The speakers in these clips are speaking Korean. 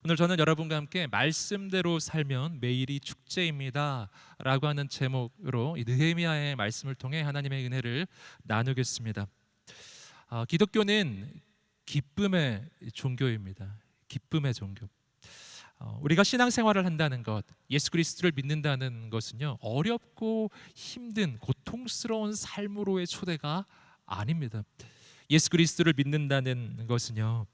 오늘 저는 여러분과 함께 말씀대로 살면 매일이 축제입니다 라고 하는 제목으로 이 느헤미야의 말씀을 통해 하나님의 은혜를 나누겠습니다. 기독교는 기쁨의 종교입니다. 기쁨의 종교. 우리가 신앙생활을 한다는 것, 예수 그리스도를 믿는다는 것은요, 어렵고 힘든 고통스러운 삶으로의 초대가 아닙니다. 예수 그리스도를 믿는다는 것은요,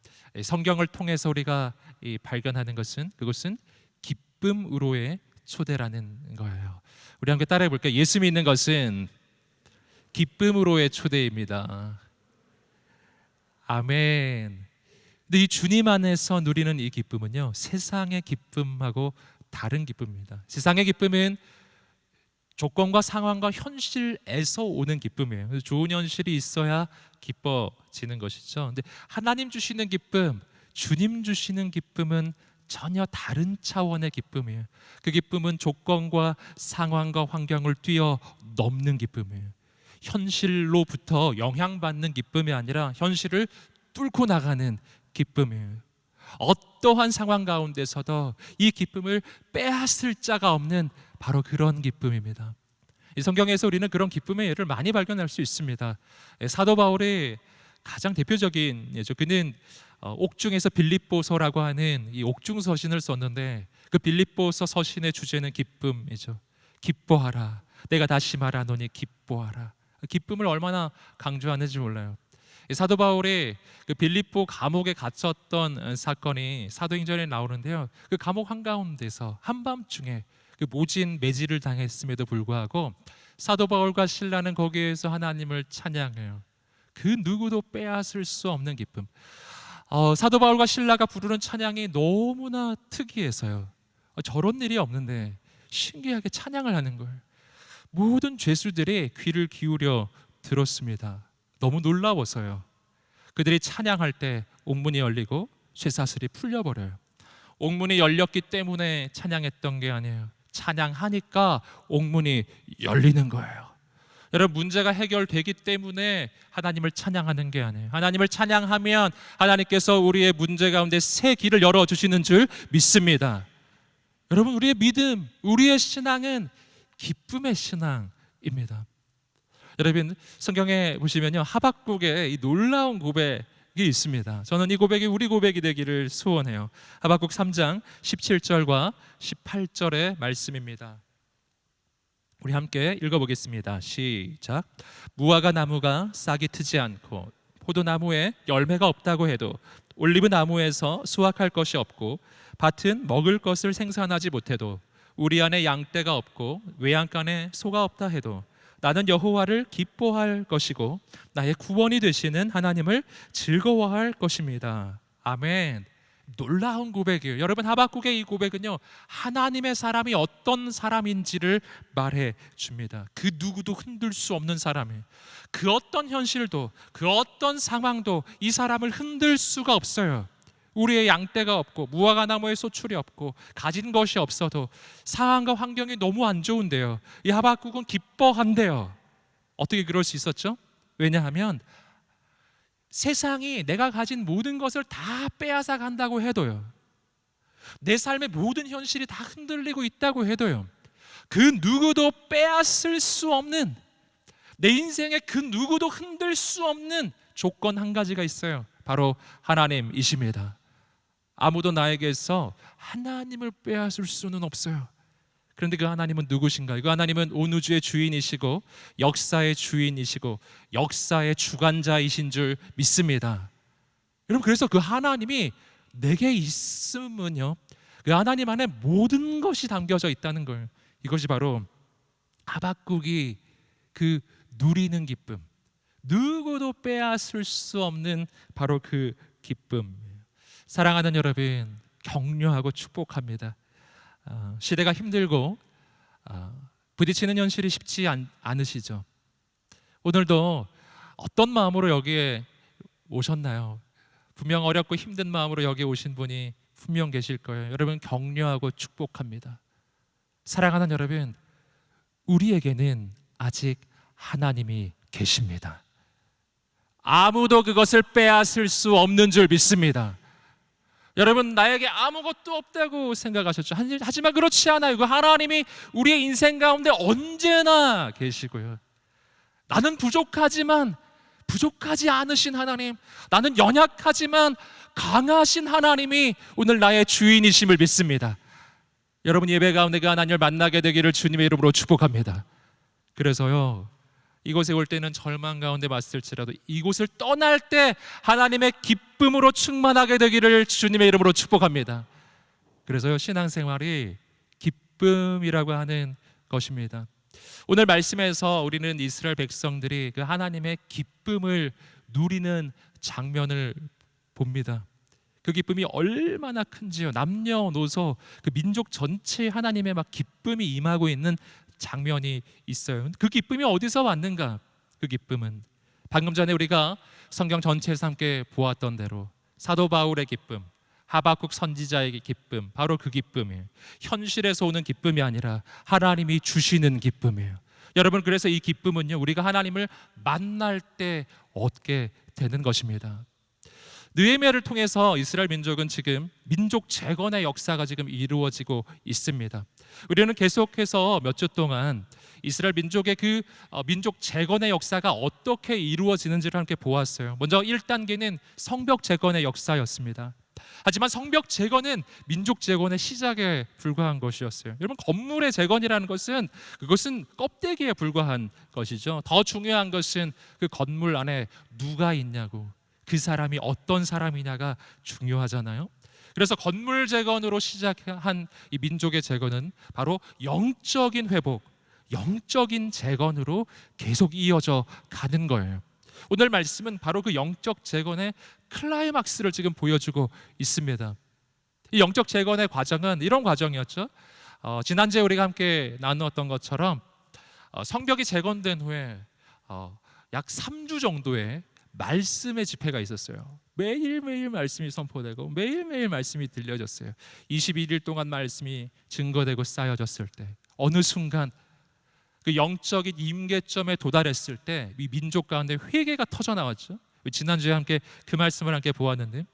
성경을 통해서 우리가 발견하는 것은 그것은 기쁨으로의 초대라는 거예요. 우리 함께 따라해 볼까요? 예수 믿는 것은 기쁨으로의 초대입니다. 아멘. 근데 이 주님 안에서 누리는 이 기쁨은요, 세상의 기쁨하고 다른 기쁨입니다. 세상의 기쁨은 조건과 상황과 현실에서 오는 기쁨이에요. 그래서 좋은 현실이 있어야 기뻐지는 것이죠. 근데 하나님 주시는 기쁨, 주님 주시는 기쁨은 전혀 다른 차원의 기쁨이에요. 그 기쁨은 조건과 상황과 환경을 뛰어넘는 기쁨이에요. 현실로부터 영향받는 기쁨이 아니라 현실을 뚫고 나가는 기쁨이에요. 어떠한 상황 가운데서도 이 기쁨을 빼앗을 자가 없는 바로 그런 기쁨입니다. 이 성경에서 우리는 그런 기쁨의 예를 많이 발견할 수 있습니다. 사도 바울의 가장 대표적인 예죠. 그는 옥중에서 빌립보서라고 하는 이 옥중 서신을 썼는데, 그 빌립보서 서신의 주제는 기쁨이죠. 기뻐하라. 내가 다시 말하노니 기뻐하라. 기쁨을 얼마나 강조하는지 몰라요. 사도 바울이 그 빌립보 감옥에 갇혔던 사건이 사도행전에 나오는데요. 그 감옥 한가운데서 한밤중에 그 모진 매질을 당했음에도 불구하고 사도 바울과 실라는 거기에서 하나님을 찬양해요. 그 누구도 빼앗을 수 없는 기쁨. 사도 바울과 실라가 부르는 찬양이 너무나 특이해서요. 저런 일이 없는데 신기하게 찬양을 하는 거예요. 모든 죄수들이 귀를 기울여 들었습니다. 너무 놀라워서요. 그들이 찬양할 때 옥문이 열리고 쇠사슬이 풀려버려요. 옥문이 열렸기 때문에 찬양했던 게 아니에요. 찬양하니까 옥문이 열리는 거예요. 여러분, 문제가 해결되기 때문에 하나님을 찬양하는 게 아니에요. 하나님을 찬양하면 하나님께서 우리의 문제 가운데 새 길을 열어주시는 줄 믿습니다. 여러분, 우리의 믿음, 우리의 신앙은 기쁨의 신앙입니다. 여러분, 성경에 보시면요, 하박국의 이 놀라운 고백이 있습니다. 저는 이 고백이 우리 고백이 되기를 소원해요. 하박국 3장 17절과 18절의 말씀입니다. 우리 함께 읽어보겠습니다. 시작. 무화과 나무가 싹이 트지 않고 포도나무에 열매가 없다고 해도, 올리브 나무에서 수확할 것이 없고 밭은 먹을 것을 생산하지 못해도, 우리 안에 양떼가 없고 외양간에 소가 없다 해도 나는 여호와를 기뻐할 것이고 나의 구원이 되시는 하나님을 즐거워할 것입니다. 아멘. 놀라운 고백이에요. 여러분, 하박국의 이 고백은요, 하나님의 사람이 어떤 사람인지를 말해 줍니다. 그 누구도 흔들 수 없는 사람이에요. 그 어떤 현실도, 그 어떤 상황도 이 사람을 흔들 수가 없어요. 우리의 양떼가 없고 무화과 나무에 소출이 없고 가진 것이 없어도 상황과 환경이 너무 안 좋은데요, 이 하박국은 기뻐한대요. 어떻게 그럴 수 있었죠? 왜냐하면 세상이 내가 가진 모든 것을 다 빼앗아 간다고 해도요, 내 삶의 모든 현실이 다 흔들리고 있다고 해도요, 그 누구도 빼앗을 수 없는, 내 인생에 그 누구도 흔들 수 없는 조건 한 가지가 있어요. 바로 하나님이십니다. 아무도 나에게서 하나님을 빼앗을 수는 없어요. 그런데 그 하나님은 누구신가요? 그 하나님은 온 우주의 주인이시고 역사의 주인이시고 역사의 주관자이신 줄 믿습니다. 여러분, 그래서 그 하나님이 내게 있으면요, 그 하나님 안에 모든 것이 담겨져 있다는 거예요. 이것이 바로 하박국이 그 누리는 기쁨, 누구도 빼앗을 수 없는 바로 그 기쁨. 사랑하는 여러분, 격려하고 축복합니다. 시대가 힘들고 부딪히는 현실이 쉽지 않으시죠? 오늘도 어떤 마음으로 여기에 오셨나요? 분명 어렵고 힘든 마음으로 여기 오신 분이 분명 계실 거예요. 여러분, 격려하고 축복합니다. 사랑하는 여러분, 우리에게는 아직 하나님이 계십니다. 아무도 그것을 빼앗을 수 없는 줄 믿습니다. 여러분, 나에게 아무것도 없다고 생각하셨죠? 하지만 그렇지 않아요. 그 하나님이 우리의 인생 가운데 언제나 계시고요. 나는 부족하지만 부족하지 않으신 하나님, 나는 연약하지만 강하신 하나님이 오늘 나의 주인이심을 믿습니다. 여러분, 예배 가운데 그 하나님을 만나게 되기를 주님의 이름으로 축복합니다. 그래서요, 이곳에 올 때는 절망 가운데 왔을지라도 이곳을 떠날 때 하나님의 기쁨으로 충만하게 되기를 주님의 이름으로 축복합니다. 그래서요, 신앙생활이 기쁨이라고 하는 것입니다. 오늘 말씀에서 우리는 이스라엘 백성들이 그 하나님의 기쁨을 누리는 장면을 봅니다. 그 기쁨이 얼마나 큰지요. 남녀노소 그 민족 전체에 하나님의 막 기쁨이 임하고 있는 장면이 있어요. 그 기쁨이 어디서 왔는가? 그 기쁨은 방금 전에 우리가 성경 전체에서 함께 보았던 대로 사도 바울의 기쁨, 하박국 선지자의 기쁨, 바로 그 기쁨이에요. 현실에서 오는 기쁨이 아니라 하나님이 주시는 기쁨이에요. 여러분, 그래서 이 기쁨은요, 우리가 하나님을 만날 때 얻게 되는 것입니다. 느헤미야를 통해서 이스라엘 민족은 지금 민족 재건의 역사가 지금 이루어지고 있습니다. 우리는 계속해서 몇 주 동안 이스라엘 민족의 그 민족 재건의 역사가 어떻게 이루어지는지를 함께 보았어요. 먼저 1단계는 성벽 재건의 역사였습니다. 하지만 성벽 재건은 민족 재건의 시작에 불과한 것이었어요. 여러분, 건물의 재건이라는 것은 그것은 껍데기에 불과한 것이죠. 더 중요한 것은 그 건물 안에 누가 있냐고, 그 사람이 어떤 사람이냐가 중요하잖아요. 그래서 건물 재건으로 시작한 이 민족의 재건은 바로 영적인 회복, 영적인 재건으로 계속 이어져 가는 거예요. 오늘 말씀은 바로 그 영적 재건의 클라이막스를 지금 보여주고 있습니다. 이 영적 재건의 과정은 이런 과정이었죠. 지난주에 우리가 함께 나누었던 것처럼 성벽이 재건된 후에 약 3주 정도의 말씀의 집회가 있었어요. 매일매일 말씀이 선포되고 매일매일 말씀이 들려졌어요. 21일 동안 말씀이 증거되고 쌓여졌을 때 어느 순간 그 영적인 임계점에 도달했을 때 이 민족 가운데 회개가 터져 나왔죠. 지난주에 함께 그 말씀을 함께 보았는데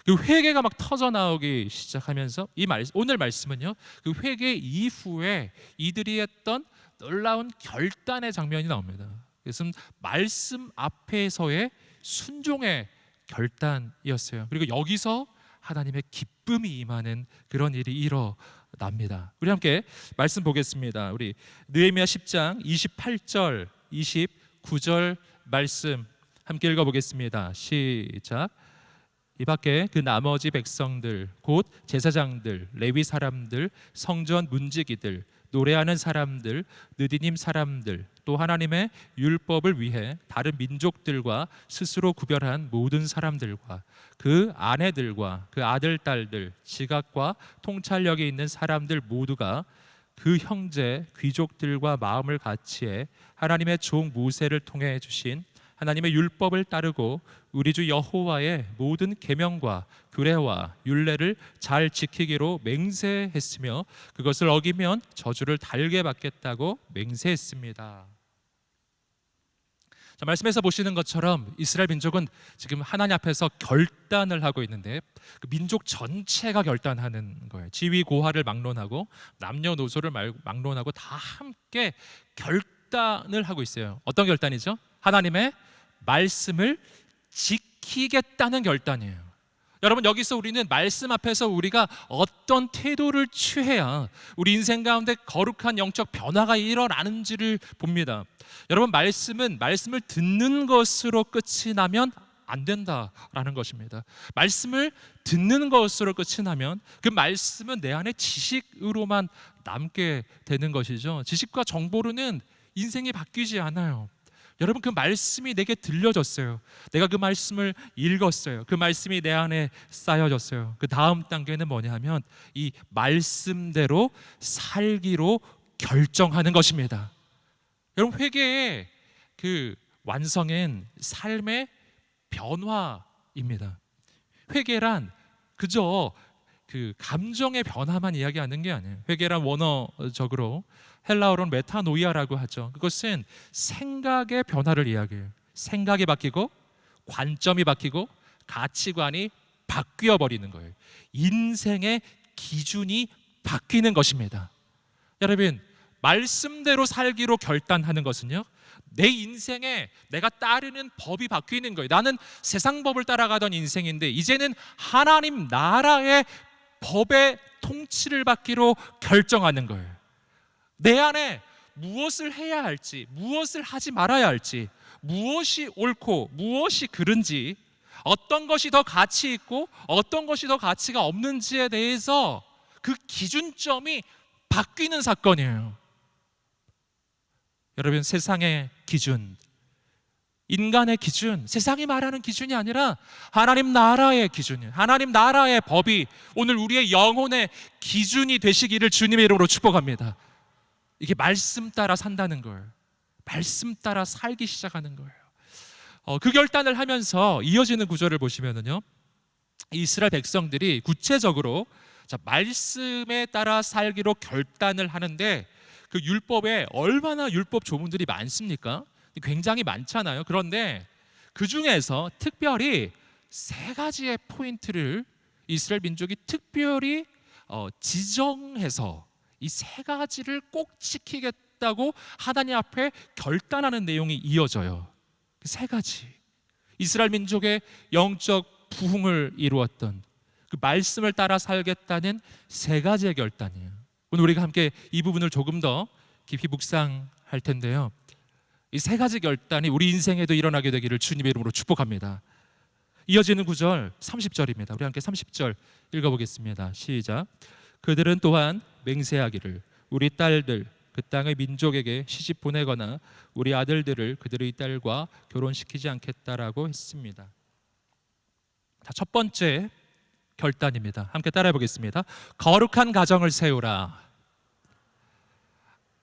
그 회개가 막 터져 나오기 시작하면서 오늘 말씀은요, 그 회개 이후에 이들이 했던 놀라운 결단의 장면이 나옵니다. 그래서 말씀 앞에서의 순종의 결단이었어요. 그리고 여기서 하나님의 기쁨이 임하는 그런 일이 일어납니다. 우리 함께 말씀 보겠습니다. 우리 느헤미야 10장 28절 29절 말씀 함께 읽어보겠습니다. 시작. 이 밖에 그 나머지 백성들 곧 제사장들, 레위 사람들, 성전 문지기들, 노래하는 사람들, 느디님 사람들, 또 하나님의 율법을 위해 다른 민족들과 스스로 구별한 모든 사람들과 그 아내들과 그 아들, 딸들, 지각과 통찰력이 있는 사람들 모두가 그 형제 귀족들과 마음을 같이해 하나님의 종 모세를 통해 주신 하나님의 율법을 따르고 우리 주 여호와의 모든 계명과 규례와 율례를 잘 지키기로 맹세했으며 그것을 어기면 저주를 달게 받겠다고 맹세했습니다. 자, 말씀에서 보시는 것처럼 이스라엘 민족은 지금 하나님 앞에서 결단을 하고 있는데 그 민족 전체가 결단하는 거예요. 지위 고하를 막론하고 남녀노소를 막론하고 다 함께 결단을 하고 있어요. 어떤 결단이죠? 하나님의 말씀을 지키겠다는 결단이에요. 여러분, 여기서 우리는 말씀 앞에서 우리가 어떤 태도를 취해야 우리 인생 가운데 거룩한 영적 변화가 일어나는지를 봅니다. 여러분, 말씀을 듣는 것으로 끝이 나면 안 된다라는 것입니다. 말씀을 듣는 것으로 끝이 나면 그 말씀은 내 안에 지식으로만 남게 되는 것이죠. 지식과 정보로는 인생이 바뀌지 않아요. 여러분, 그 말씀이 내게 들려졌어요. 내가 그 말씀을 읽었어요. 그 말씀이 내 안에 쌓여졌어요. 그 다음 단계는 뭐냐 하면 이 말씀대로 살기로 결정하는 것입니다. 여러분, 회개의 그 완성은 삶의 변화입니다. 회개란 그저 그 감정의 변화만 이야기하는 게 아니에요. 회개란 원어적으로 헬라어로는 메타노이아라고 하죠. 그것은 생각의 변화를 이야기해요. 생각이 바뀌고 관점이 바뀌고 가치관이 바뀌어 버리는 거예요. 인생의 기준이 바뀌는 것입니다. 여러분, 말씀대로 살기로 결단하는 것은요, 내 인생에 내가 따르는 법이 바뀌는 거예요. 나는 세상 법을 따라가던 인생인데 이제는 하나님 나라의 법의 통치를 받기로 결정하는 거예요. 내 안에 무엇을 해야 할지, 무엇을 하지 말아야 할지, 무엇이 옳고 무엇이 그른지, 어떤 것이 더 가치 있고 어떤 것이 더 가치가 없는지에 대해서 그 기준점이 바뀌는 사건이에요. 여러분, 세상의 기준, 인간의 기준, 세상이 말하는 기준이 아니라 하나님 나라의 기준이에요. 하나님 나라의 법이 오늘 우리의 영혼의 기준이 되시기를 주님의 이름으로 축복합니다. 이게 말씀 따라 산다는 거예요. 말씀 따라 살기 시작하는 거예요. 그 결단을 하면서 이어지는 구절을 보시면은요, 이스라엘 백성들이 구체적으로 말씀에 따라 살기로 결단을 하는데, 그 율법에 얼마나 율법 조문들이 많습니까? 굉장히 많잖아요. 그런데 그 중에서 특별히 세 가지의 포인트를 이스라엘 민족이 특별히 지정해서 이 세 가지를 꼭 지키겠다고 하나님 앞에 결단하는 내용이 이어져요. 그 세 가지, 이스라엘 민족의 영적 부흥을 이루었던 그 말씀을 따라 살겠다는 세 가지의 결단이에요. 오늘 우리가 함께 이 부분을 조금 더 깊이 묵상할 텐데요, 이 세 가지 결단이 우리 인생에도 일어나게 되기를 주님의 이름으로 축복합니다. 이어지는 구절 30절입니다. 우리 함께 30절 읽어보겠습니다. 시작. 그들은 또한 맹세하기를 우리 딸들 그 땅의 민족에게 시집 보내거나 우리 아들들을 그들의 딸과 결혼시키지 않겠다라고 했습니다. 첫 번째 결단입니다. 함께 따라해 보겠습니다. 거룩한 가정을 세우라.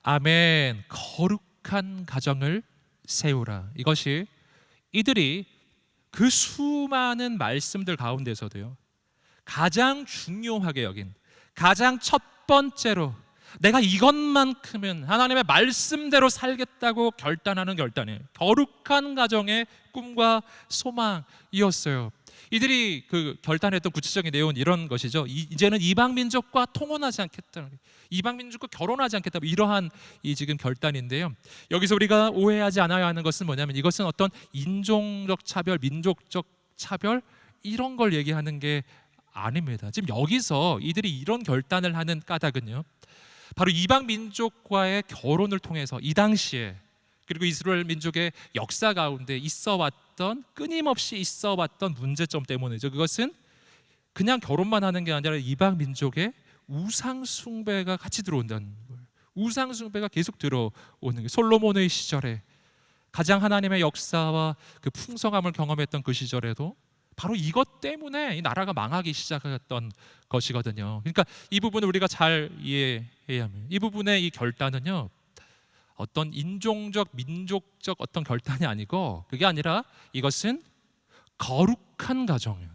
아멘. 거룩한 가정을 세우라. 이것이 이들이 그 수많은 말씀들 가운데서도요, 가장 중요하게 여긴, 가장 첫 번째로 내가 이것만큼은 하나님의 말씀대로 살겠다고 결단하는 결단이에요. 거룩한 가정의 꿈과 소망이었어요. 이들이 그 결단했던 구체적인 내용은 이런 것이죠. 이제는 이방 민족과 통혼하지 않겠다, 이방 민족과 결혼하지 않겠다, 이러한 이 지금 결단인데요, 여기서 우리가 오해하지 않아야 하는 것은 뭐냐면, 이것은 어떤 인종적 차별, 민족적 차별 이런 걸 얘기하는 게 아닙니다. 지금 여기서 이들이 이런 결단을 하는 까닭은요, 바로 이방 민족과의 결혼을 통해서 이 당시에, 그리고 이스라엘 민족의 역사 가운데 있어왔던, 끊임없이 있어왔던 문제점 때문이죠. 그것은 그냥 결혼만 하는 게 아니라 이방 민족의 우상 숭배가 같이 들어온다는 거예요. 우상 숭배가 계속 들어오는 거예요. 솔로몬의 시절에 가장 하나님의 역사와 그 풍성함을 경험했던 그 시절에도 바로 이것 때문에 이 나라가 망하기 시작했던 것이거든요. 그러니까 이 부분을 우리가 잘 이해해야 합니다. 이 부분의 이 결단은요, 어떤 인종적, 민족적 어떤 결단이 아니고, 그게 아니라 이것은 거룩한 가정이에요.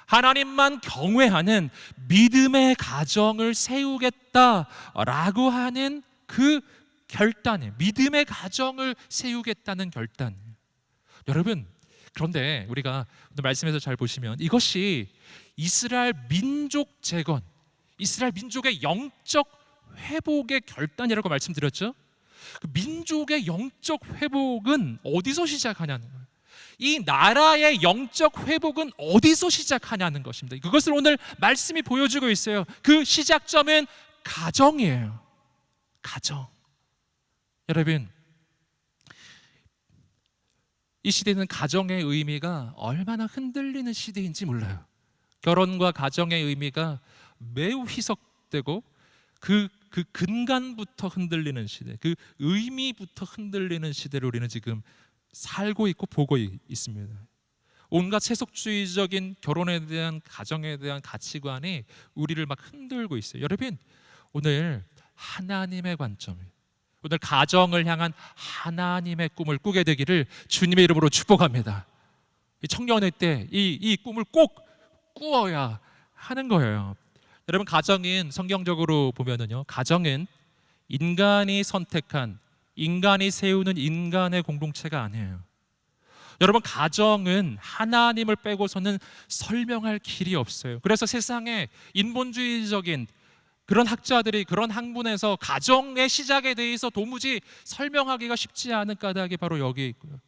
하나님만 경외하는 믿음의 가정을 세우겠다라고 하는 그 결단이에요. 믿음의 가정을 세우겠다는 결단. 여러분, 그런데 우리가 오늘 말씀에서 잘 보시면 이것이 이스라엘 민족 재건, 이스라엘 민족의 영적 회복의 결단이라고 말씀드렸죠. 그 민족의 영적 회복은 어디서 시작하냐는 거예요. 이 나라의 영적 회복은 어디서 시작하냐는 것입니다. 그것을 오늘 말씀이 보여주고 있어요. 그 시작점은 가정이에요. 가정. 여러분, 이 시대는 가정의 의미가 얼마나 흔들리는 시대인지 몰라요. 결혼과 가정의 의미가 매우 희석되고 그 근간부터 흔들리는 시대, 그 의미부터 흔들리는 시대를 우리는 지금 살고 있고 보고 있습니다. 온갖 세속주의적인 결혼에 대한, 가정에 대한 가치관이 우리를 막 흔들고 있어요. 여러분, 오늘 하나님의 관점, 오늘 가정을 향한 하나님의 꿈을 꾸게 되기를 주님의 이름으로 축복합니다. 이 청년의 때 이 꿈을 꼭 꾸어야 하는 거예요. 여러분, 가정인 성경적으로 보면은요, 가정은 인간이 선택한, 인간이 세우는 인간의 공동체가 아니에요. 여러분, 가정은 하나님을 빼고서는 설명할 길이 없어요. 그래서 세상에 인본주의적인 그런 학자들이 그런 학문에서 가정의 시작에 대해서 도무지 설명하기가 쉽지 않은 까닭이 바로 여기에 있고요.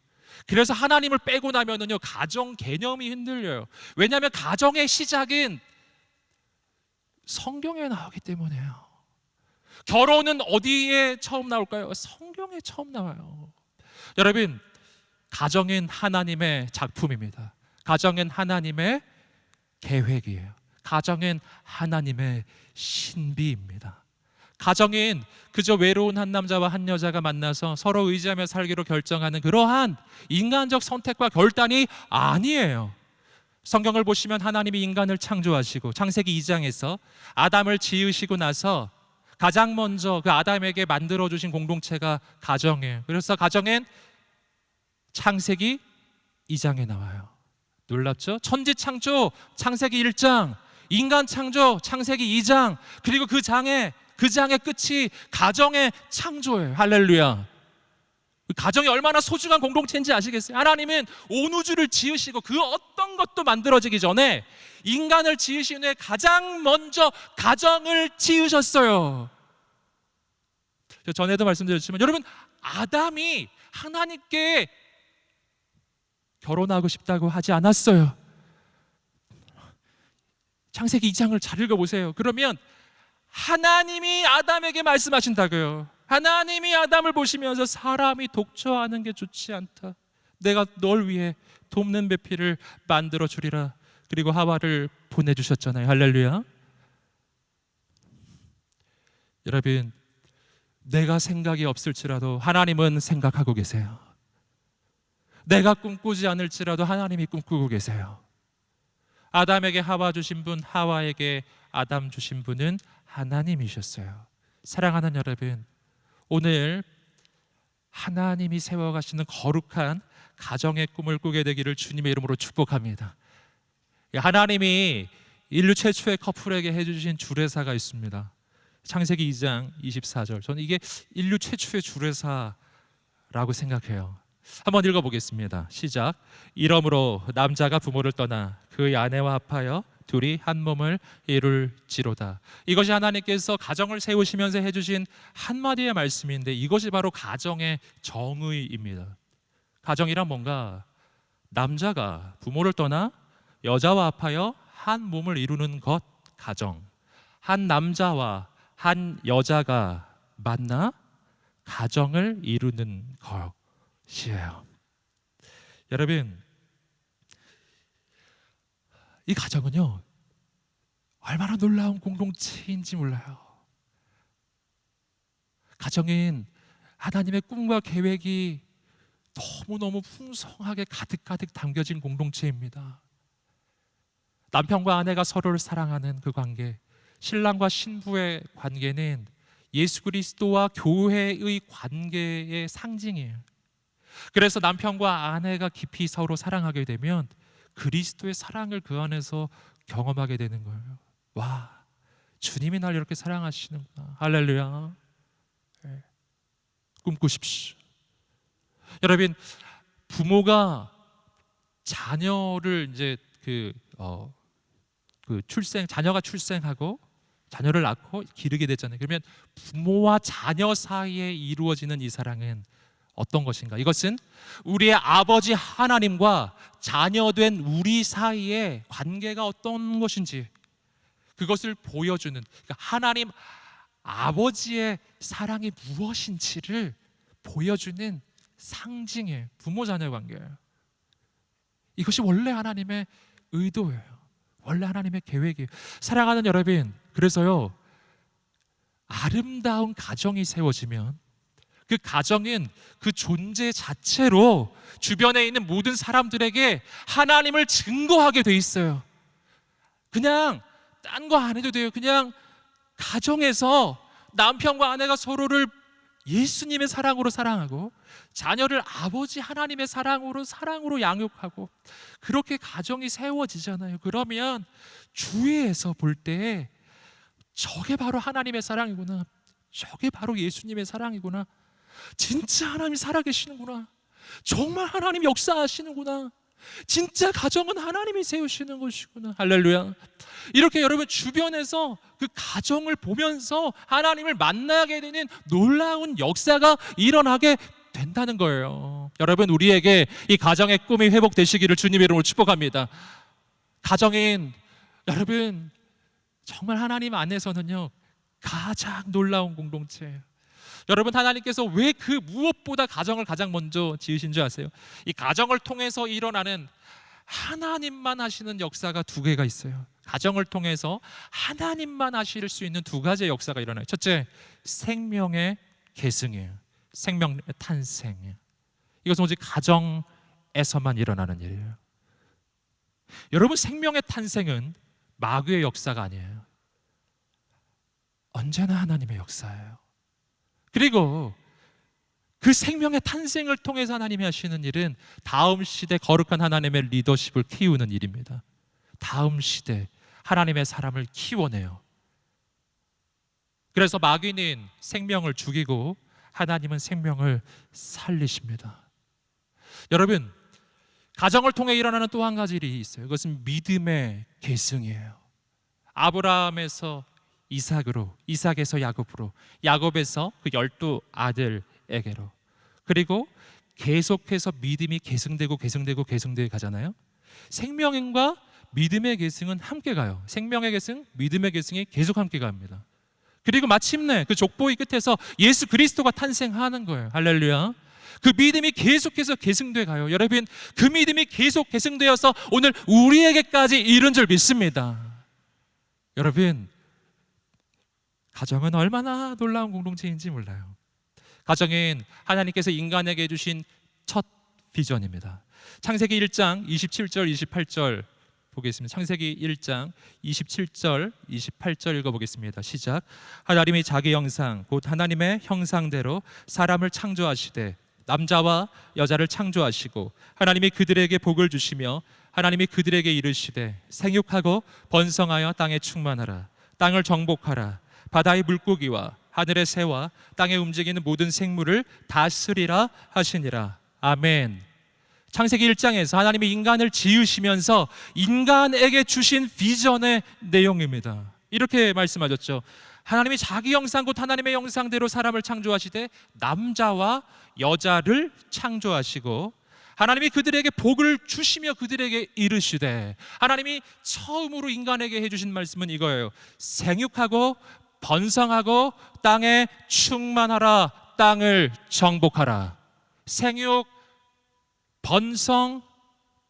그래서 하나님을 빼고 나면은요, 가정 개념이 흔들려요. 왜냐하면 가정의 시작은 성경에 나오기 때문에요. 결혼은 어디에 처음 나올까요? 성경에 처음 나와요. 여러분, 가정은 하나님의 작품입니다. 가정은 하나님의 계획이에요. 가정은 하나님의 신비입니다. 가정은 그저 외로운 한 남자와 한 여자가 만나서 서로 의지하며 살기로 결정하는 그러한 인간적 선택과 결단이 아니에요. 성경을 보시면 하나님이 인간을 창조하시고 창세기 2장에서 아담을 지으시고 나서 가장 먼저 그 아담에게 만들어주신 공동체가 가정이에요. 그래서 가정엔 창세기 2장에 나와요. 놀랍죠? 천지 창조 창세기 1장, 인간 창조 창세기 2장, 그리고 그 장의 끝이 가정의 창조예요. 할렐루야. 가정이 얼마나 소중한 공동체인지 아시겠어요? 하나님은 온 우주를 지으시고 그 어떤 것도 만들어지기 전에 인간을 지으신 후에 가장 먼저 가정을 지으셨어요. 전에도 말씀드렸지만 여러분, 아담이 하나님께 결혼하고 싶다고 하지 않았어요. 창세기 2장을 잘 읽어보세요. 그러면 하나님이 아담에게 말씀하신다고요. 하나님이 아담을 보시면서 사람이 독처하는 게 좋지 않다. 내가 널 위해 돕는 배필을 만들어 주리라. 그리고 하와를 보내주셨잖아요. 할렐루야. 여러분, 내가 생각이 없을지라도 하나님은 생각하고 계세요. 내가 꿈꾸지 않을지라도 하나님이 꿈꾸고 계세요. 아담에게 하와 주신 분, 하와에게 아담 주신 분은 하나님이셨어요. 사랑하는 여러분, 오늘 하나님이 세워가시는 거룩한 가정의 꿈을 꾸게 되기를 주님의 이름으로 축복합니다. 하나님이 인류 최초의 커플에게 해주신 주례사가 있습니다. 창세기 2장 24절. 저는 이게 인류 최초의 주례사라고 생각해요. 한번 읽어보겠습니다. 시작. 이러므로 남자가 부모를 떠나 그의 아내와 합하여 둘이 한 몸을 이룰지로다. 이것이 하나님께서 가정을 세우시면서 해주신 한마디의 말씀인데, 이것이 바로 가정의 정의입니다. 가정이란 뭔가 남자가 부모를 떠나 여자와 합하여 한 몸을 이루는 것, 가정. 한 남자와 한 여자가 만나 가정을 이루는 것이에요. 여러분, 이 가정은요, 얼마나 놀라운 공동체인지 몰라요. 가정은 하나님의 꿈과 계획이 너무너무 풍성하게 가득가득 담겨진 공동체입니다. 남편과 아내가 서로를 사랑하는 그 관계, 신랑과 신부의 관계는 예수 그리스도와 교회의 관계의 상징이에요. 그래서 남편과 아내가 깊이 서로 사랑하게 되면 그리스도의 사랑을 그 안에서 경험하게 되는 거예요. 와, 주님이 날 이렇게 사랑하시는구나. 할렐루야. 네. 꿈꾸십시오. 여러분, 부모가 자녀를 이제 자녀가 출생하고 자녀를 낳고 기르게 되잖아요. 그러면 부모와 자녀 사이에 이루어지는 이 사랑은 어떤 것인가? 이것은 우리의 아버지 하나님과 자녀된 우리 사이의 관계가 어떤 것인지 그것을 보여주는, 그러니까 하나님 아버지의 사랑이 무엇인지를 보여주는 상징이에요. 부모 자녀 관계예요. 이것이 원래 하나님의 의도예요. 원래 하나님의 계획이에요. 사랑하는 여러분, 그래서요, 아름다운 가정이 세워지면 그 가정은 그 존재 자체로 주변에 있는 모든 사람들에게 하나님을 증거하게 돼 있어요. 그냥 딴 거 안 해도 돼요. 그냥 가정에서 남편과 아내가 서로를 예수님의 사랑으로 사랑하고 자녀를 아버지 하나님의 사랑으로 양육하고 그렇게 가정이 세워지잖아요. 그러면 주위에서 볼 때 저게 바로 하나님의 사랑이구나, 저게 바로 예수님의 사랑이구나, 진짜 하나님이 살아계시는구나, 정말 하나님 역사하시는구나. 진짜 가정은 하나님이 세우시는 것이구나. 할렐루야. 이렇게 여러분 주변에서 그 가정을 보면서 하나님을 만나게 되는 놀라운 역사가 일어나게 된다는 거예요. 여러분, 우리에게 이 가정의 꿈이 회복되시기를 주님의 이름으로 축복합니다. 가정인 여러분, 정말 하나님 안에서는요 가장 놀라운 공동체예요. 여러분, 하나님께서 왜 그 무엇보다 가정을 가장 먼저 지으신 줄 아세요? 이 가정을 통해서 일어나는 하나님만 하시는 역사가 두 개가 있어요. 가정을 통해서 하나님만 하실 수 있는 두 가지의 역사가 일어나요. 첫째, 생명의 계승이에요. 생명의 탄생이에요. 이것은 오직 가정에서만 일어나는 일이에요. 여러분, 생명의 탄생은 마귀의 역사가 아니에요. 언제나 하나님의 역사예요. 그리고 그 생명의 탄생을 통해서 하나님이 하시는 일은 다음 시대 거룩한 하나님의 리더십을 키우는 일입니다. 다음 시대 하나님의 사람을 키워내요. 그래서 마귀는 생명을 죽이고 하나님은 생명을 살리십니다. 여러분, 가정을 통해 일어나는 또 한 가지 일이 있어요. 그것은 믿음의 계승이에요. 아브라함에서 이삭으로, 이삭에서 야곱으로, 야곱에서 그 12 아들에게로, 그리고 계속해서 믿음이 계승되고 가잖아요. 생명과 믿음의 계승은 함께 가요. 생명의 계승, 믿음의 계승이 계속 함께 갑니다. 그리고 마침내 그 족보의 끝에서 예수 그리스도가 탄생하는 거예요. 할렐루야. 그 믿음이 계속해서 계승돼 가요. 여러분, 그 믿음이 계속 계승되어서 오늘 우리에게까지 이른 줄 믿습니다. 여러분, 가정은 얼마나 놀라운 공동체인지 몰라요. 가정은 하나님께서 인간에게 주신 첫 비전입니다. 창세기 1장 27절 28절 보겠습니다. 창세기 1장 27절 28절 읽어보겠습니다. 시작. 하나님이 자기 형상 곧 하나님의 형상대로 사람을 창조하시되 남자와 여자를 창조하시고 하나님이 그들에게 복을 주시며 하나님이 그들에게 이르시되 생육하고 번성하여 땅에 충만하라. 땅을 정복하라. 바다의 물고기와 하늘의 새와 땅에 움직이는 모든 생물을 다스리라 하시니라. 아멘. 창세기 1장에서 하나님이 인간을 지으시면서 인간에게 주신 비전의 내용입니다. 이렇게 말씀하셨죠. 하나님이 자기 형상 곧 하나님의 형상대로 사람을 창조하시되 남자와 여자를 창조하시고 하나님이 그들에게 복을 주시며 그들에게 이르시되, 하나님이 처음으로 인간에게 해주신 말씀은 이거예요. 생육하고 번성하고 땅에 충만하라. 땅을 정복하라. 생육, 번성,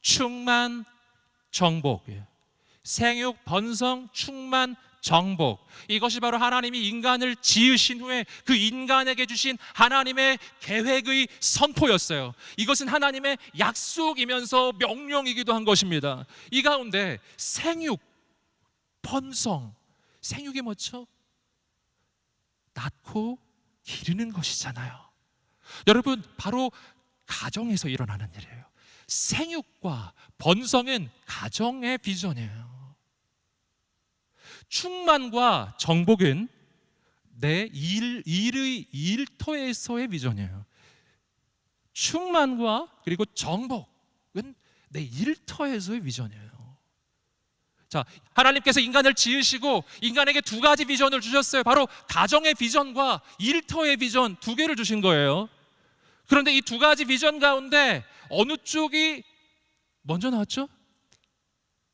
충만, 정복. 생육, 번성, 충만, 정복. 이것이 바로 하나님이 인간을 지으신 후에 그 인간에게 주신 하나님의 계획의 선포였어요. 이것은 하나님의 약속이면서 명령이기도 한 것입니다. 이 가운데 생육, 번성, 생육이 뭐죠? 낳고 기르는 것이잖아요. 여러분, 바로 가정에서 일어나는 일이에요. 생육과 번성은 가정의 비전이에요. 충만과 정복은 내 일의 일터에서의 비전이에요. 충만과 그리고 정복은 내 일터에서의 비전이에요. 자, 하나님께서 인간을 지으시고 인간에게 두 가지 비전을 주셨어요. 바로 가정의 비전과 일터의 비전 두 개를 주신 거예요. 그런데 이 두 가지 비전 가운데 어느 쪽이 먼저 나왔죠?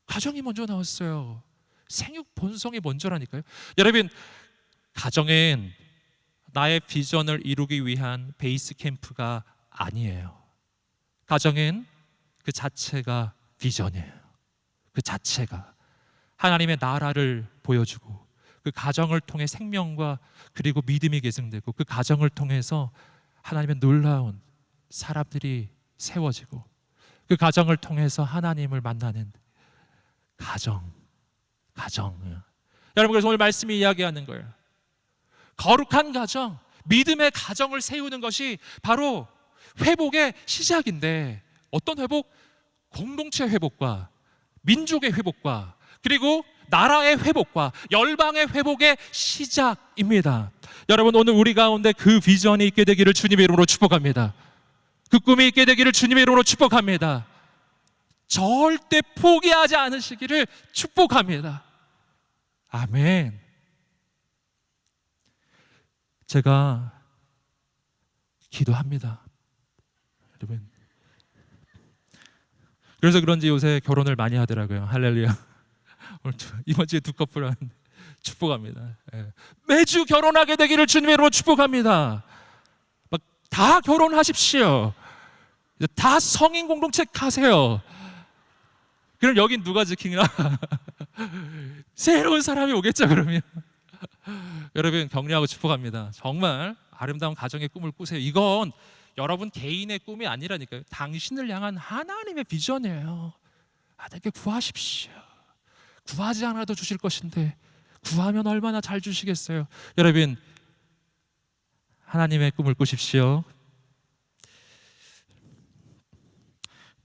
가정이 먼저 나왔어요. 생육 번성이 먼저라니까요. 여러분, 가정은 나의 비전을 이루기 위한 베이스 캠프가 아니에요. 가정은 그 자체가 비전이에요. 그 자체가 하나님의 나라를 보여주고, 그 가정을 통해 생명과 그리고 믿음이 계승되고, 그 가정을 통해서 하나님의 놀라운 사람들이 세워지고, 그 가정을 통해서 하나님을 만나는 가정. 여러분, 그래서 오늘 말씀이 이야기하는 거예요. 거룩한 가정, 믿음의 가정을 세우는 것이 바로 회복의 시작인데, 어떤 회복? 공동체 회복과 민족의 회복과 그리고 나라의 회복과 열방의 회복의 시작입니다. 여러분, 오늘 우리 가운데 그 비전이 있게 되기를 주님의 이름으로 축복합니다. 그 꿈이 있게 되기를 주님의 이름으로 축복합니다. 절대 포기하지 않으시기를 축복합니다. 아멘. 제가 기도합니다, 여러분. 그래서 그런지 요새 결혼을 많이 하더라고요. 할렐루야. 오늘 이번 주에 2커플 하는데 축복합니다. 매주 결혼하게 되기를 주님의 이름으로 축복합니다. 막 다 결혼하십시오. 다 성인 공동체 가세요. 그럼 여긴 누가 지키나? 새로운 사람이 오겠죠, 그러면. 여러분 격려하고 축복합니다. 정말 아름다운 가정의 꿈을 꾸세요. 이건 여러분 개인의 꿈이 아니라니까요. 당신을 향한 하나님의 비전이에요. 하나님께 구하십시오. 구하지 않아도 주실 것인데 구하면 얼마나 잘 주시겠어요. 여러분 하나님의 꿈을 꾸십시오.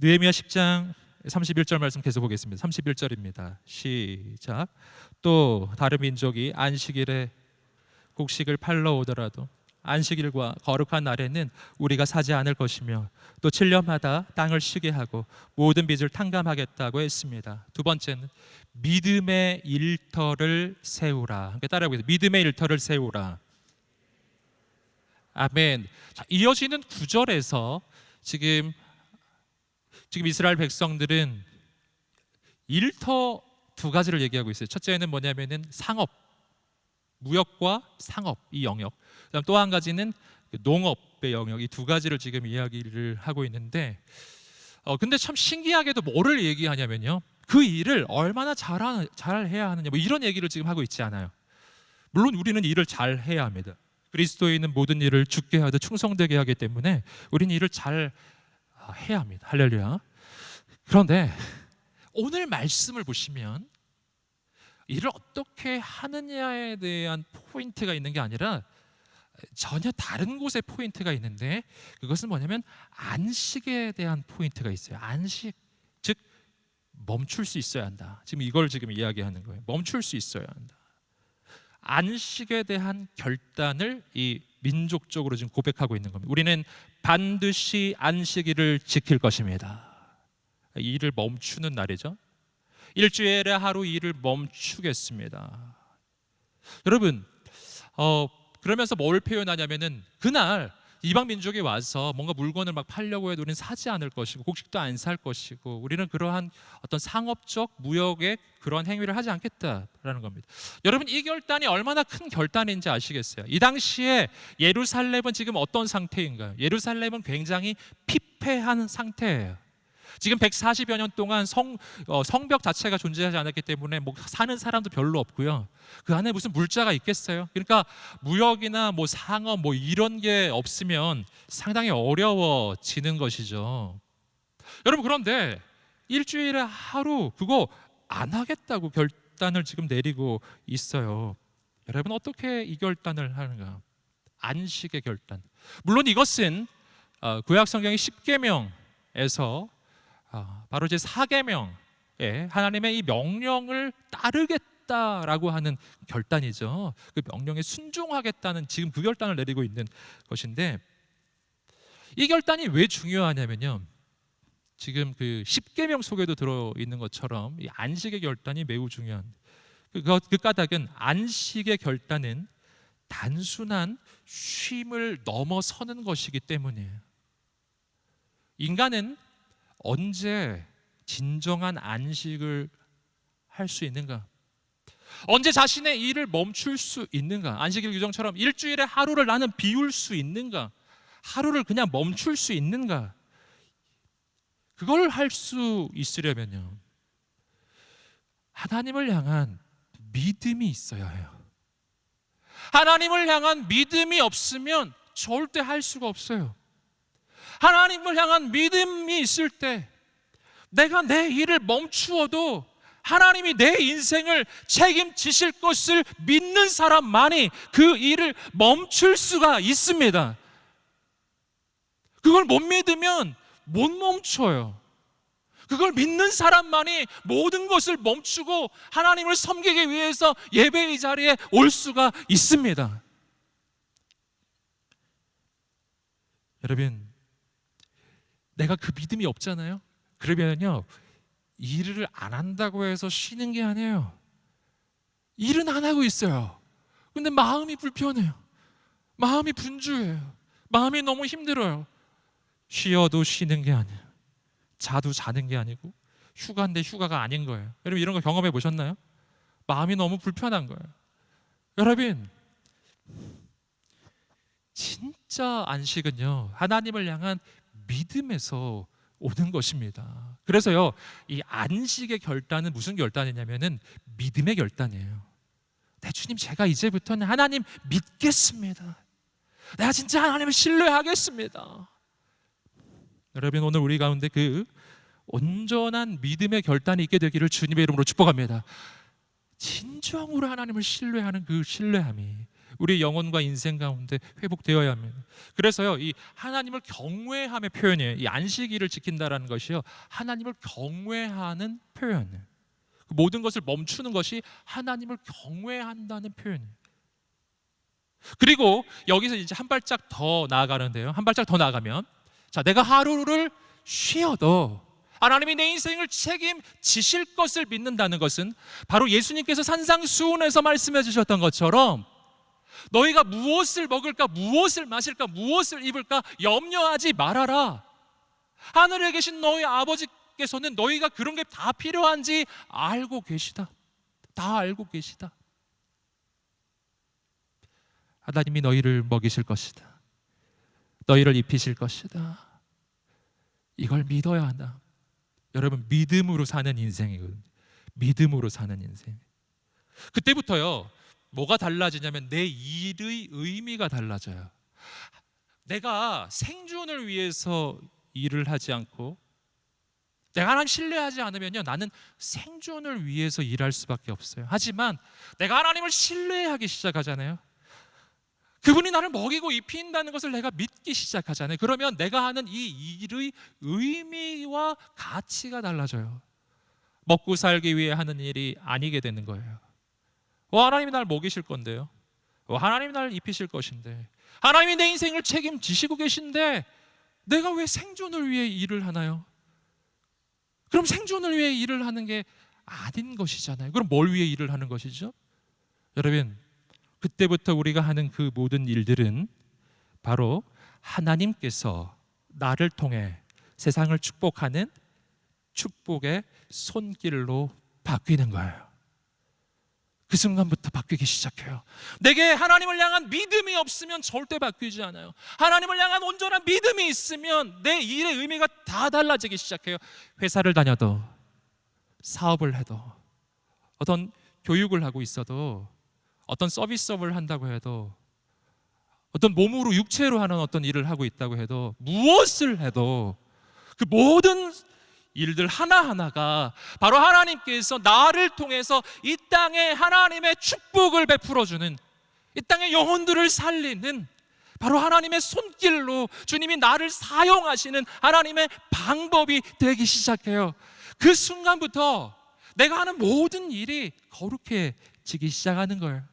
느헤미야 10장 31절 말씀 계속 보겠습니다. 31절입니다. 시작. 또 다른 민족이 안식일에 곡식을 팔러 오더라도 안식일과 거룩한 날에는 우리가 사지 않을 것이며 또 7년마다 땅을 쉬게 하고 모든 빚을 탕감하겠다고 했습니다. 두 번째는 믿음의 일터를 세우라. 함께 따라해보겠습니다. 믿음의 일터를 세우라. 아멘. 자, 이어지는 9절에서 지금 이스라엘 백성들은 일터 두 가지를 얘기하고 있어요. 첫째는 뭐냐면은 상업, 무역과 상업 이 영역. 그다음 또 한 가지는 농업의 영역. 이 두 가지를 지금 이야기를 하고 있는데, 근데 참 신기하게도 뭐를 얘기하냐면요, 그 일을 얼마나 잘 해야 하느냐, 뭐 이런 얘기를 지금 하고 있지 않아요. 물론 우리는 일을 잘 해야 합니다. 그리스도인은 모든 일을 죽게 하듯 충성되게 하기 때문에 우리는 일을 잘 해야 합니다. 할렐루야. 그런데 오늘 말씀을 보시면 일을 어떻게 하느냐에 대한 포인트가 있는 게 아니라 전혀 다른 곳에 포인트가 있는데, 그것은 뭐냐면 안식에 대한 포인트가 있어요. 안식, 즉 멈출 수 있어야 한다. 지금 이걸 지금 이야기하는 거예요. 멈출 수 있어야 한다. 안식에 대한 결단을 이 민족적으로 지금 고백하고 있는 겁니다. 우리는 반드시 안식일을 지킬 것입니다. 일을 멈추는 날이죠. 일주일에 하루 일을 멈추겠습니다. 여러분, 그러면서 뭘 표현하냐면은 그날 이방 민족이 와서 뭔가 물건을 막 팔려고 해도 우리는 사지 않을 것이고 곡식도 안 살 것이고 우리는 그러한 어떤 상업적 무역의 그러한 행위를 하지 않겠다라는 겁니다. 여러분, 이 결단이 얼마나 큰 결단인지 아시겠어요? 이 당시에 예루살렘은 지금 어떤 상태인가요? 예루살렘은 굉장히 피폐한 상태예요. 지금 140여 년 동안 성벽 자체가 존재하지 않았기 때문에 뭐 사는 사람도 별로 없고요. 그 안에 무슨 물자가 있겠어요? 그러니까 무역이나 뭐 상업 뭐 이런 게 없으면 상당히 어려워지는 것이죠. 여러분, 그런데 일주일에 하루 그거 안 하겠다고 결단을 지금 내리고 있어요. 여러분, 어떻게 이 결단을 하는가? 안식의 결단. 물론 이것은 구약 성경의 10계명에서 바로 이제 4계명에 하나님의 이 명령을 따르겠다라고 하는 결단이죠. 그 명령에 순종하겠다는 지금 그 결단을 내리고 있는 것인데, 이 결단이 왜 중요하냐면요, 지금 그 10계명 속에도 들어있는 것처럼 이 안식의 결단이 매우 중요한, 그 까닭은 안식의 결단은 단순한 쉼을 넘어서는 것이기 때문이에요. 인간은 언제 진정한 안식을 할 수 있는가? 언제 자신의 일을 멈출 수 있는가? 안식일 규정처럼 일주일에 하루를 나는 비울 수 있는가? 하루를 그냥 멈출 수 있는가? 그걸 할 수 있으려면요, 하나님을 향한 믿음이 있어야 해요. 하나님을 향한 믿음이 없으면 절대 할 수가 없어요. 하나님을 향한 믿음이 있을 때 내가 내 일을 멈추어도 하나님이 내 인생을 책임지실 것을 믿는 사람만이 그 일을 멈출 수가 있습니다. 그걸 못 믿으면 못 멈춰요. 그걸 믿는 사람만이 모든 것을 멈추고 하나님을 섬기기 위해서 예배의 자리에 올 수가 있습니다. 여러분, 내가 그 믿음이 없잖아요. 그러면요, 일을 안 한다고 해서 쉬는 게 아니에요. 일은 안 하고 있어요. 근데 마음이 불편해요. 마음이 분주해요. 마음이 너무 힘들어요. 쉬어도 쉬는 게 아니에요. 자도 자는 게 아니고 휴가인데 휴가가 아닌 거예요. 여러분 이런 거 경험해 보셨나요? 마음이 너무 불편한 거예요. 여러분, 진짜 안식은요, 하나님을 향한 믿음에서 오는 것입니다. 그래서요, 이 안식의 결단은 무슨 결단이냐면은 믿음의 결단이에요. 네, 주님, 제가 이제부터는 하나님 믿겠습니다. 내가 진짜 하나님을 신뢰하겠습니다. 여러분, 오늘 우리 가운데 그 온전한 믿음의 결단이 있게 되기를 주님의 이름으로 축복합니다. 진정으로 하나님을 신뢰하는 그 신뢰함이 우리 영혼과 인생 가운데 회복되어야 합니다. 그래서요, 이 하나님을 경외함의 표현이에요. 이 안식일을 지킨다라는 것이요, 하나님을 경외하는 표현이에요. 모든 것을 멈추는 것이 하나님을 경외한다는 표현이에요. 그리고 여기서 이제 한 발짝 더 나아가는데요, 한 발짝 더 나아가면, 자, 내가 하루를 쉬어도 하나님이 내 인생을 책임지실 것을 믿는다는 것은 바로 예수님께서 산상수훈에서 말씀해 주셨던 것처럼 너희가 무엇을 먹을까, 무엇을 마실까, 무엇을 입을까 염려하지 말아라. 하늘에 계신 너희 아버지께서는 너희가 그런 게 다 필요한지 알고 계시다. 다 알고 계시다. 하나님이 너희를 먹이실 것이다. 너희를 입히실 것이다. 이걸 믿어야 한다. 여러분, 믿음으로 사는 인생이거든요. 믿음으로 사는 인생. 그때부터요, 뭐가 달라지냐면 내 일의 의미가 달라져요. 내가 생존을 위해서 일을 하지 않고, 내가 하나님 신뢰하지 않으면요, 나는 생존을 위해서 일할 수밖에 없어요. 하지만 내가 하나님을 신뢰하기 시작하잖아요. 그분이 나를 먹이고 입힌다는 것을 내가 믿기 시작하잖아요. 그러면 내가 하는 이 일의 의미와 가치가 달라져요. 먹고 살기 위해 하는 일이 아니게 되는 거예요. 하나님이 날 먹이실 건데요, 하나님이 날 입히실 것인데, 하나님이 내 인생을 책임지시고 계신데 내가 왜 생존을 위해 일을 하나요? 그럼 생존을 위해 일을 하는 게 아닌 것이잖아요. 그럼 뭘 위해 일을 하는 것이죠? 여러분, 그때부터 우리가 하는 그 모든 일들은 바로 하나님께서 나를 통해 세상을 축복하는 축복의 손길로 바뀌는 거예요. 그 순간부터 바뀌기 시작해요. 내게 하나님을 향한 믿음이 없으면 절대 바뀌지 않아요. 하나님을 향한 온전한 믿음이 있으면 내 일의 의미가 다 달라지기 시작해요. 회사를 다녀도, 사업을 해도, 어떤 교육을 하고 있어도, 어떤 서비스업을 한다고 해도, 어떤 몸으로 육체로 하는 어떤 일을 하고 있다고 해도, 무엇을 해도 그 모든 일들 하나하나가 바로 하나님께서 나를 통해서 이 땅에 하나님의 축복을 베풀어주는, 이 땅의 영혼들을 살리는 바로 하나님의 손길로 주님이 나를 사용하시는 하나님의 방법이 되기 시작해요. 그 순간부터 내가 하는 모든 일이 거룩해지기 시작하는 거예요.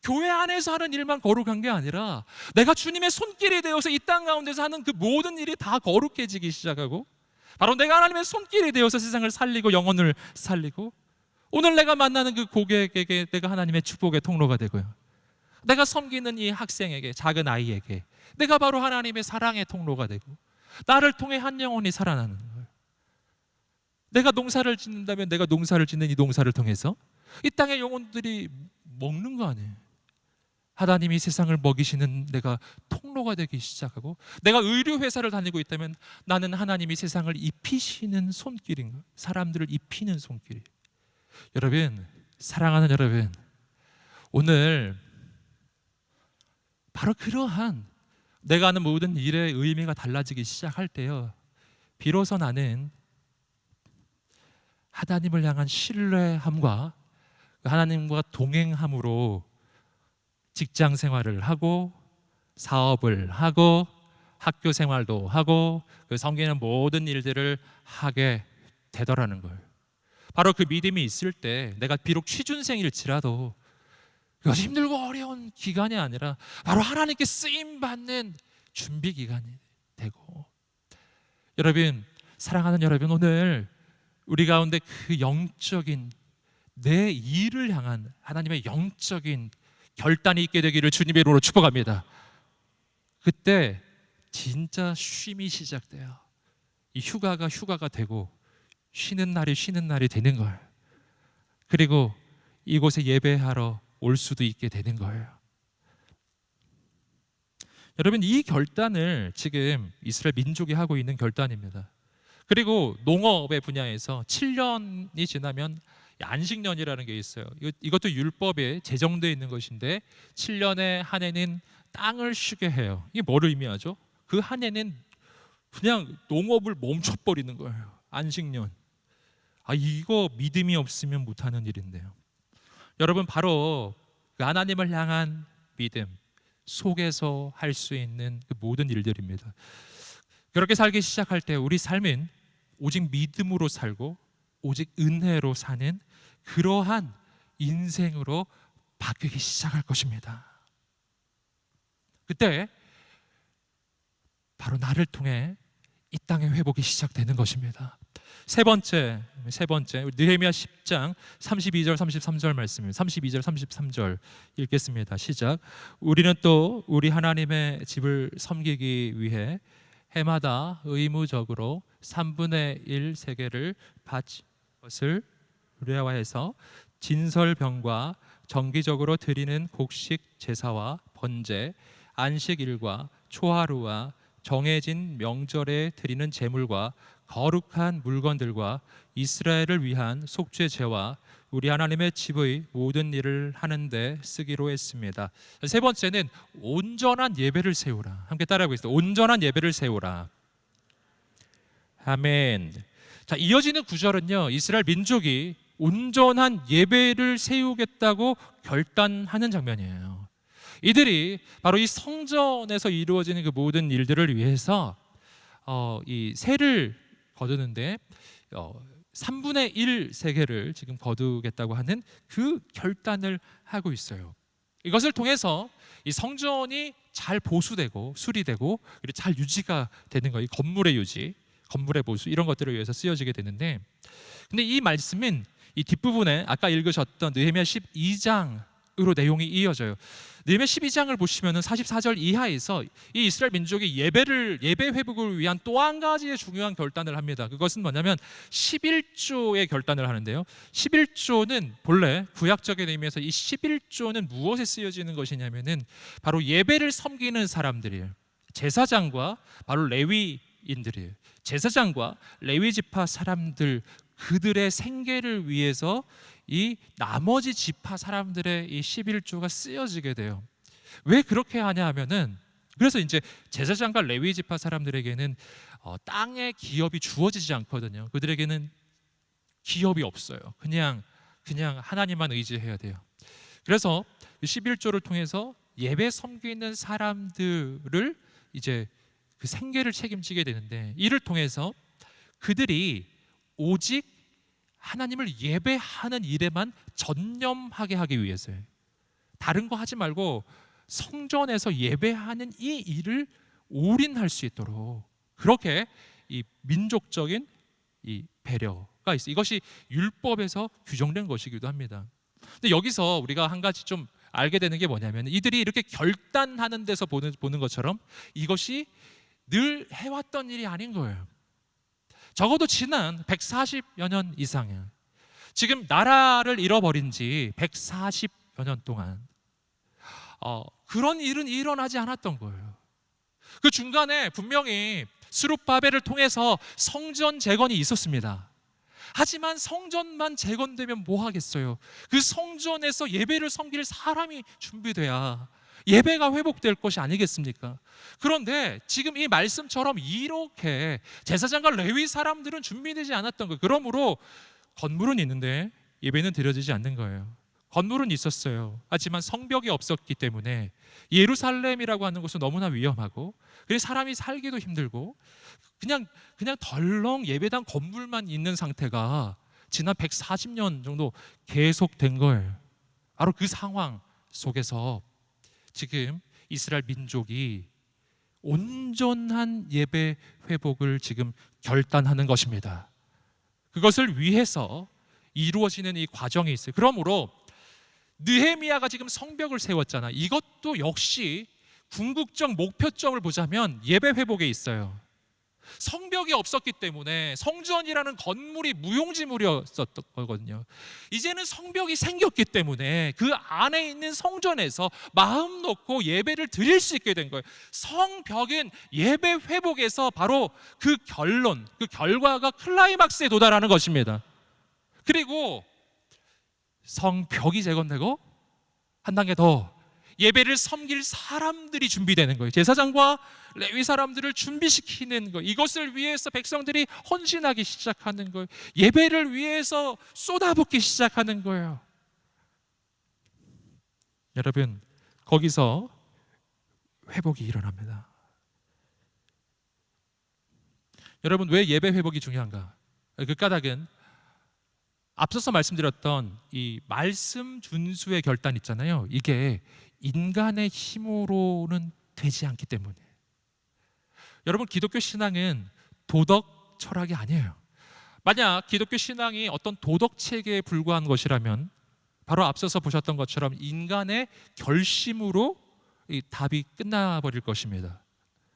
교회 안에서 하는 일만 거룩한 게 아니라 내가 주님의 손길이 되어서 이 땅 가운데서 하는 그 모든 일이 다 거룩해지기 시작하고, 바로 내가 하나님의 손길이 되어서 세상을 살리고 영혼을 살리고, 오늘 내가 만나는 그 고객에게 내가 하나님의 축복의 통로가 되고요, 내가 섬기는 이 학생에게, 작은 아이에게 내가 바로 하나님의 사랑의 통로가 되고, 나를 통해 한 영혼이 살아나는 거예요. 내가 농사를 짓는다면 내가 농사를 짓는 이 농사를 통해서 이 땅의 영혼들이 먹는 거 아니에요. 하나님이 세상을 먹이시는 내가 통로가 되기 시작하고, 내가 의료회사를 다니고 있다면 나는 하나님이 세상을 입히시는 손길인 거예요. 사람들을 입히는 손길이. 여러분, 사랑하는 여러분, 오늘 바로 그러한 내가 하는 모든 일의 의미가 달라지기 시작할 때요, 비로소 나는 하나님을 향한 신뢰함과 하나님과 동행함으로 직장 생활을 하고, 사업을 하고, 학교 생활도 하고, 그 섬기는 모든 일들을 하게 되더라는 거예요. 바로 그 믿음이 있을 때 내가 비록 취준생일지라도 그것이 힘들고 어려운 기간이 아니라 바로 하나님께 쓰임 받는 준비 기간이 되고, 여러분, 사랑하는 여러분, 오늘 우리 가운데 그 영적인 내 일을 향한 하나님의 영적인 결단이 있게 되기를 주님의 이름으로 축복합니다. 그때 진짜 쉼이 시작돼요. 이 휴가가 되고 쉬는 날이 되는 거예요. 그리고 이곳에 예배하러 올 수도 있게 되는 거예요. 여러분, 이 결단을 지금 이스라엘 민족이 하고 있는 결단입니다. 그리고 농업의 분야에서 7년이 지나면 안식년이라는 게 있어요. 이것도 율법에 제정되어 있는 것인데 7년의 한 해는 땅을 쉬게 해요. 이게 뭐를 의미하죠? 그 한 해는 그냥 농업을 멈춰버리는 거예요. 안식년. 이거 믿음이 없으면 못하는 일인데요. 여러분, 바로 그 하나님을 향한 믿음 속에서 할 수 있는 그 모든 일들입니다. 그렇게 살기 시작할 때 우리 삶은 오직 믿음으로 살고 오직 은혜로 사는 그러한 인생으로 바뀌기 시작할 것입니다. 그때 바로 나를 통해 이 땅의 회복이 시작되는 것입니다. 세 번째 느헤미야 10장 32절 33절 말씀입니다. 32절 33절 읽겠습니다. 시작. 우리는 또 우리 하나님의 집을 섬기기 위해 해마다 의무적으로 3분의 1 세겔을 바칠 것을 의뢰하여서 진설병과 정기적으로 드리는 곡식 제사와 번제, 안식일과 초하루와 정해진 명절에 드리는 제물과 거룩한 물건들과 이스라엘을 위한 속죄 제와 우리 하나님의 집의 모든 일을 하는데 쓰기로 했습니다. 세 번째는 온전한 예배를 세우라. 함께 따라하고 있어요. 온전한 예배를 세우라. 아멘. 자, 이어지는 구절은요, 이스라엘 민족이 온전한 예배를 세우겠다고 결단하는 장면이에요. 이들이 바로 이 성전에서 이루어지는 그 모든 일들을 위해서 이 세를 거두는데 3분의 1 세겔을 지금 거두겠다고 하는 그 결단을 하고 있어요. 이것을 통해서 이 성전이 잘 보수되고 수리되고 그리고 잘 유지가 되는 거예요. 이 건물의 유지, 건물의 보수, 이런 것들을 위해서 쓰여지게 되는데, 근데 이 말씀은 이 뒷부분에 아까 읽으셨던 느헤미야 12장으로 내용이 이어져요. 느헤미야 12장을 보시면은 44절 이하에서 이 이스라엘 민족이 예배 회복을 위한 또 한 가지의 중요한 결단을 합니다. 그것은 뭐냐면 11조의 결단을 하는데요. 11조는 본래 구약적인 의미에서 이 11조는 무엇에 쓰여지는 것이냐면은 바로 예배를 섬기는 사람들이에요. 제사장과 바로 레위인들이에요. 제사장과 레위 지파 사람들, 그들의 생계를 위해서 이 나머지 지파 사람들의 이 11조가 쓰여지게 돼요. 왜 그렇게 하냐 하면은, 그래서 이제 제사장과 레위 지파 사람들에게는 땅의 기업이 주어지지 않거든요. 그들에게는 기업이 없어요. 그냥 하나님만 의지해야 돼요. 그래서 11조를 통해서 예배 섬기는 사람들을 이제 그 생계를 책임지게 되는데, 이를 통해서 그들이 오직 하나님을 예배하는 일에만 전념하게 하기 위해서요. 다른 거 하지 말고 성전에서 예배하는 이 일을 올인할 수 있도록, 그렇게 이 민족적인 이 배려가 있어요. 이것이 율법에서 규정된 것이기도 합니다. 근데 여기서 우리가 한 가지 좀 알게 되는 게 뭐냐면, 이들이 이렇게 결단하는 데서 보는 것처럼 이것이 늘 해왔던 일이 아닌 거예요. 적어도 지난 140여 년 이상이에요. 지금 나라를 잃어버린 지 140여 년 동안 그런 일은 일어나지 않았던 거예요. 그 중간에 분명히 스룹바벨을 통해서 성전 재건이 있었습니다. 하지만 성전만 재건되면 뭐 하겠어요? 그 성전에서 예배를 섬길 사람이 준비돼야 예배가 회복될 것이 아니겠습니까? 그런데 지금 이 말씀처럼 이렇게 제사장과 레위 사람들은 준비되지 않았던 거예요. 그러므로 건물은 있는데 예배는 드려지지 않는 거예요. 건물은 있었어요. 하지만 성벽이 없었기 때문에 예루살렘이라고 하는 곳은 너무나 위험하고, 그래서 사람이 살기도 힘들고 그냥 덜렁 예배당 건물만 있는 상태가 지난 140년 정도 계속된 거예요. 바로 그 상황 속에서 지금 이스라엘 민족이 온전한 예배 회복을 지금 결단하는 것입니다. 그것을 위해서 이루어지는 이 과정이 있어요. 그러므로 느헤미야가 지금 성벽을 세웠잖아. 이것도 역시 궁극적 목표점을 보자면 예배 회복에 있어요. 성벽이 없었기 때문에 성전이라는 건물이 무용지물이었던 거거든요. 이제는 성벽이 생겼기 때문에 그 안에 있는 성전에서 마음 놓고 예배를 드릴 수 있게 된 거예요. 성벽은 예배 회복에서 바로 그 결론, 그 결과가 클라이막스에 도달하는 것입니다. 그리고 성벽이 재건되고 한 단계 더 예배를 섬길 사람들이 준비되는 거예요. 제사장과 레위 사람들을 준비시키는 거. 이것을 위해서 백성들이 헌신하기 시작하는 거예요. 예배를 위해서 쏟아붓기 시작하는 거예요. 여러분, 거기서 회복이 일어납니다. 여러분, 왜 예배 회복이 중요한가? 그 까닭은 앞서서 말씀드렸던 이 말씀 준수의 결단 있잖아요. 이게 인간의 힘으로는 되지 않기 때문에. 여러분, 기독교 신앙은 도덕 철학이 아니에요. 만약 기독교 신앙이 어떤 도덕 체계에 불과한 것이라면 바로 앞서서 보셨던 것처럼 인간의 결심으로 이 답이 끝나버릴 것입니다.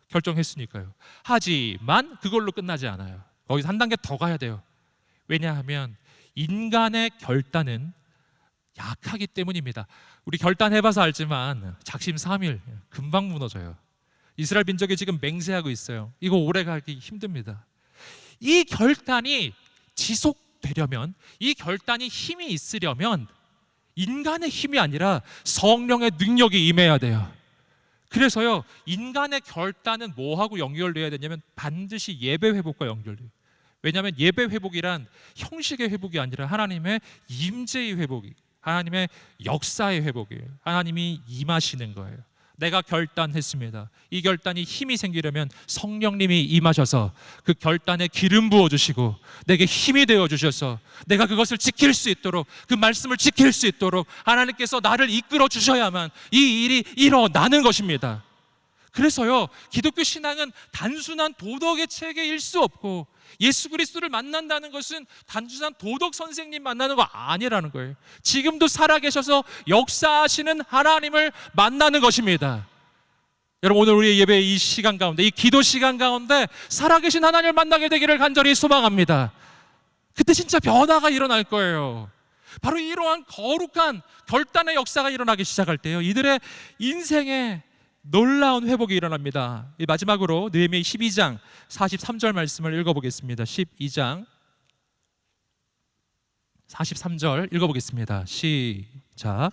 결정했으니까요. 하지만 그걸로 끝나지 않아요. 거기서 한 단계 더 가야 돼요. 왜냐하면 인간의 결단은 약하기 때문입니다. 우리 결단해봐서 알지만 작심삼일 금방 무너져요. 이스라엘 민족이 지금 맹세하고 있어요. 이거 오래 가기 힘듭니다. 이 결단이 지속되려면, 이 결단이 힘이 있으려면 인간의 힘이 아니라 성령의 능력이 임해야 돼요. 그래서요, 인간의 결단은 뭐하고 연결돼야 되냐면 반드시 예배 회복과 연결돼요. 왜냐하면 예배 회복이란 형식의 회복이 아니라 하나님의 임재의 회복이, 하나님의 역사의 회복이에요. 하나님이 임하시는 거예요. 내가 결단했습니다. 이 결단이 힘이 생기려면 성령님이 임하셔서 그 결단에 기름 부어주시고 내게 힘이 되어주셔서 내가 그것을 지킬 수 있도록, 그 말씀을 지킬 수 있도록 하나님께서 나를 이끌어 주셔야만 이 일이 일어나는 것입니다. 그래서요, 기독교 신앙은 단순한 도덕의 체계일 수 없고 예수 그리스도를 만난다는 것은 단순한 도덕 선생님 만나는 거 아니라는 거예요. 지금도 살아계셔서 역사하시는 하나님을 만나는 것입니다. 여러분, 오늘 우리의 예배 이 시간 가운데, 이 기도 시간 가운데 살아계신 하나님을 만나게 되기를 간절히 소망합니다. 그때 진짜 변화가 일어날 거예요. 바로 이러한 거룩한 결단의 역사가 일어나기 시작할 때요, 이들의 인생에 놀라운 회복이 일어납니다. 마지막으로 느헤미야 12장 43절 말씀을 읽어보겠습니다. 12장 43절 읽어보겠습니다. 시작.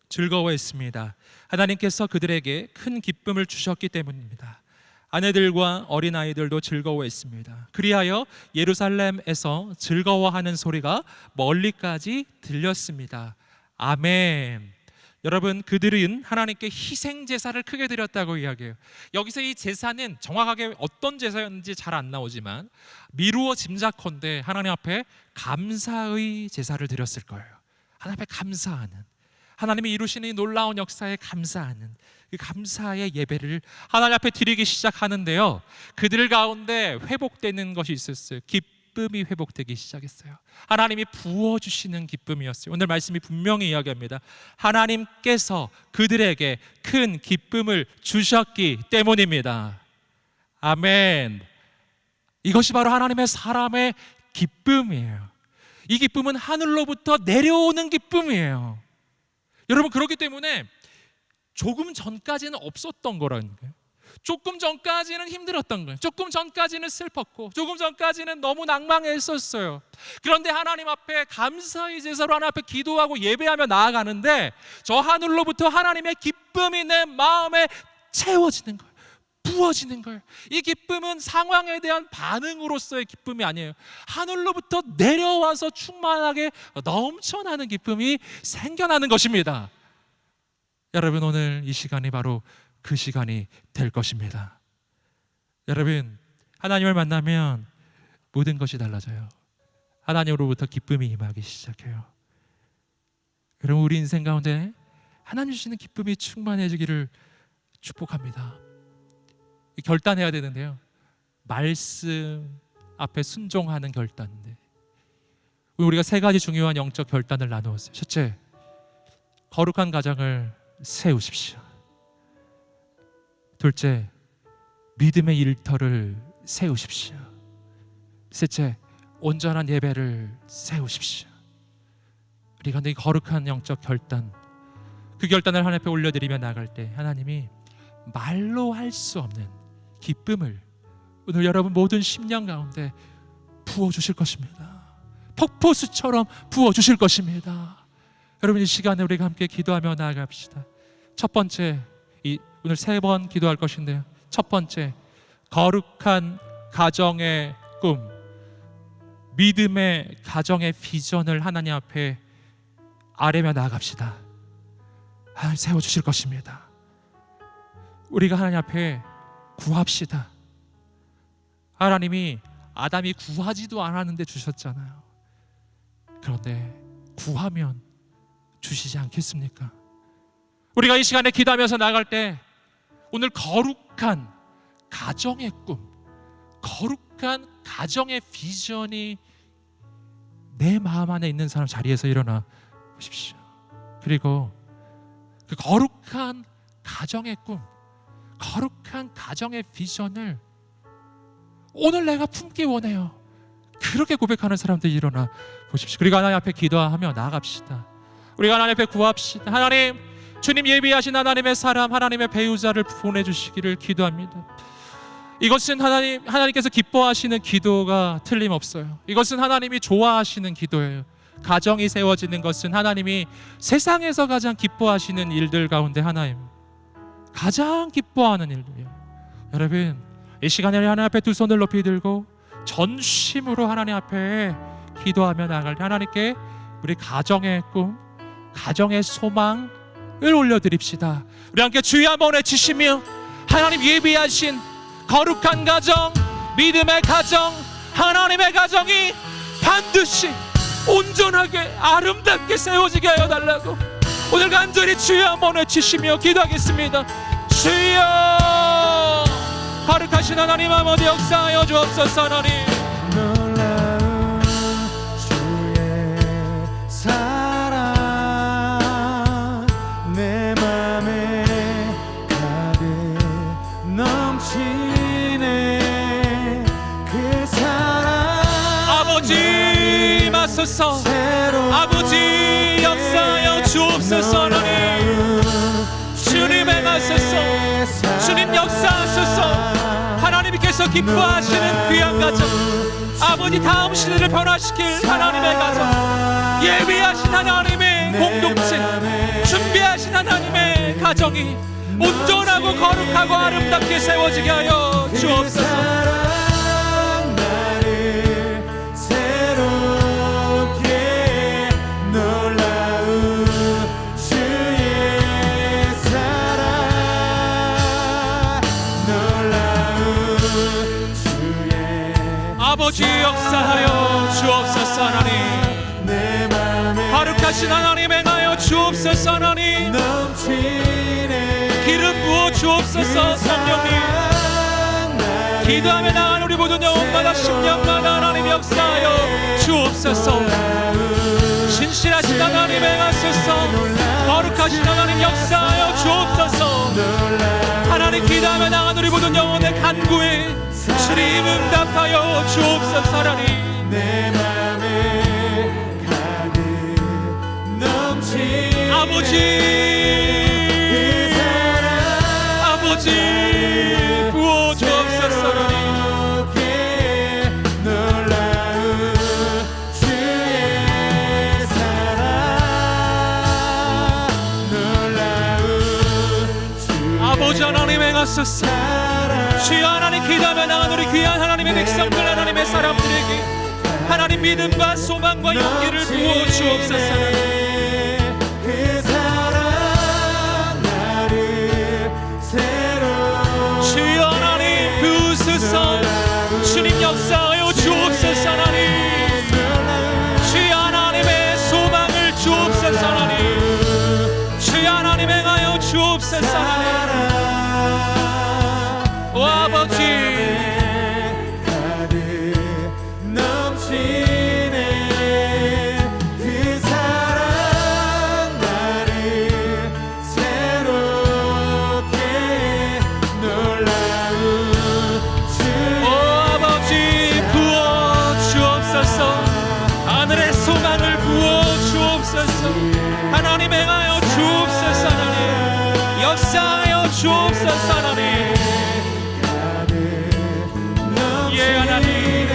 즐거워했습니다. 하나님께서 그들에게 큰 기쁨을 주셨기 때문입니다. 아내들과 어린아이들도 즐거워했습니다. 그리하여 예루살렘에서 즐거워하는 소리가 멀리까지 들렸습니다. 아멘. 여러분, 그들은 하나님께 희생 제사를 크게 드렸다고 이야기해요. 여기서 이 제사는 정확하게 어떤 제사였는지 잘 안 나오지만 미루어 짐작컨대 하나님 앞에 감사의 제사를 드렸을 거예요. 하나님 앞에 감사하는, 하나님이 이루시는 이 놀라운 역사에 감사하는 그 감사의 예배를 하나님 앞에 드리기 시작하는데요, 그들 가운데 회복되는 것이 있었어요. 기쁨이 회복되기 시작했어요. 하나님이 부어주시는 기쁨이었어요. 오늘 말씀이 분명히 이야기합니다. 하나님께서 그들에게 큰 기쁨을 주셨기 때문입니다. 아멘. 이것이 바로 하나님의 사람의 기쁨이에요. 이 기쁨은 하늘로부터 내려오는 기쁨이에요. 여러분, 그렇기 때문에 조금 전까지는 없었던 거라는 거예요. 조금 전까지는 힘들었던 거예요. 조금 전까지는 슬펐고 조금 전까지는 너무 낭망했었어요. 그런데 하나님 앞에 감사의 제사로 하나님 앞에 기도하고 예배하며 나아가는데 저 하늘로부터 하나님의 기쁨이 내 마음에 채워지는 거예요. 부어지는 거예요. 이 기쁨은 상황에 대한 반응으로서의 기쁨이 아니에요. 하늘로부터 내려와서 충만하게 넘쳐나는 기쁨이 생겨나는 것입니다. 여러분, 오늘 이 시간이 바로 그 시간이 될 것입니다. 여러분, 하나님을 만나면 모든 것이 달라져요. 하나님으로부터 기쁨이 임하기 시작해요. 여러분, 우리 인생 가운데 하나님 주시는 기쁨이 충만해지기를 축복합니다. 결단해야 되는데요, 말씀 앞에 순종하는 결단인데, 우리가 세 가지 중요한 영적 결단을 나누었어요. 첫째, 거룩한 가정을 세우십시오. 둘째, 믿음의 일터를 세우십시오. 셋째, 온전한 예배를 세우십시오. 우리가 이 거룩한 영적 결단, 그 결단을 하나님 앞에 올려드리며 나아갈 때 하나님이 말로 할 수 없는 기쁨을 오늘 여러분 모든 심령 가운데 부어주실 것입니다. 폭포수처럼 부어주실 것입니다. 여러분, 이 시간에 우리가 함께 기도하며 나아갑시다. 첫 번째, 오늘 3번 기도할 것인데요, 첫 번째, 거룩한 가정의 꿈, 믿음의 가정의 비전을 하나님 앞에 아뢰며 나아갑시다. 하나님 세워주실 것입니다. 우리가 하나님 앞에 구합시다. 하나님이 아담이 구하지도 않았는데 주셨잖아요. 그런데 구하면 주시지 않겠습니까? 우리가 이 시간에 기도하면서 나아갈 때 오늘 거룩한 가정의 꿈, 거룩한 가정의 비전이 내 마음 안에 있는 사람 자리에서 일어나 보십시오. 그리고 그 거룩한 가정의 꿈, 거룩한 가정의 비전을 오늘 내가 품기 원해요. 그렇게 고백하는 사람들이 일어나 보십시오. 그리고 하나님 앞에 기도하며 나아갑시다. 우리가 하나님 앞에 구합시다. 하나님, 주님 예비하신 하나님의 사람, 하나님의 배우자를 보내주시기를 기도합니다. 이것은 하나님께서 기뻐하시는 기도가 틀림없어요. 이것은 하나님이 좋아하시는 기도예요. 가정이 세워지는 것은 하나님이 세상에서 가장 기뻐하시는 일들 가운데 하나입니다. 가장 기뻐하는 일들이에요. 여러분, 이 시간에 하나님 앞에 두 손을 높이 들고 전심으로 하나님 앞에 기도하며 나아갈 때 하나님께 우리 가정의 꿈, 가정의 소망을 올려드립시다. 우리 함께 주여 한번 외치시며 하나님 예비하신 거룩한 가정, 믿음의 가정, 하나님의 가정이 반드시 온전하게 아름답게 세워지게 하여 달라고 오늘 간절히 주여 한번 외치시며 기도하겠습니다. 주여, 거룩하신 하나님 아버지 역사하여 주옵소서. 하나님, 놀라운 주의 사랑 내 맘에 가득 넘치네. 그 사랑 아버지 마소서, 아버지 역사하여 주옵소서. 하나님, 주님 행하소서, 주님 역사하소서. 하나님께서 기뻐하시는 귀한 가정, 아버지 다음 시대를 변화시킬 하나님의 가정, 예비하신 하나님의 공동체, 준비하신 하나님의 가정이 온전하고 거룩하고 아름답게 세워지게 하여 주옵소서. 아버지 역사하여 주옵소서. 하나님, 거룩하신 하나님 행하여 주옵소서. 하나님, 기름 부어 주옵소서. 성령님, 기도하며 나아가는 우리 모든 영혼마다 심령마다 하나님 역사하여 주옵소서. 신실하신 하나님 행하소서. 거룩하신 하나님 역사하여 주옵소서. 하나님, 기도하며 나아가는 우리 모든 영혼의 간구에 주님 응답하여 주옵소서. 하나님, 내 맘에 가득 넘치 아버지, 아버지 부어 주옵소서. 하나님, 놀라운 주의 사랑, 놀라운 주의 아버지 하나님 행하소서. 주여, 하나님 기도하며 나아가는 우리 귀한 하나님의 백성들, 하나님의 사람들에게 하나님 믿음과 소망과 용기를 부어 주옵소서. 그 사랑 나를 새로 주여, 하나님 부으소서. 주님 역사하여 주옵소서. 하나님, 주여 하나님의 소망을 주옵소서. 하나님, 주여 하나님 사랑을 부어 주옵소서. 하나님 행하여 주옵소서. 하나님 역사하여 주옵소서. 하나님 예 하나님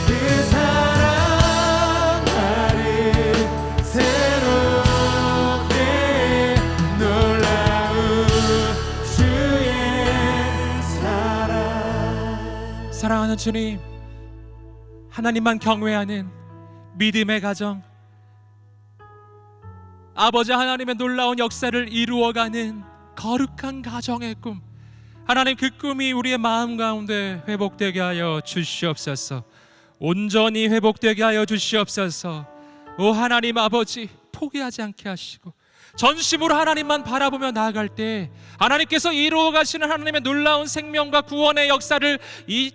그 사랑 나를 새롭게 놀라운 주의 사랑. 사랑하는 주님, 하나님만 경외하는 믿음의 가정, 아버지 하나님의 놀라운 역사를 이루어가는 거룩한 가정의 꿈, 하나님 그 꿈이 우리의 마음 가운데 회복되게 하여 주시옵소서. 온전히 회복되게 하여 주시옵소서. 오 하나님 아버지, 포기하지 않게 하시고 전심으로 하나님만 바라보며 나아갈 때 하나님께서 이루어 가시는 하나님의 놀라운 생명과 구원의 역사를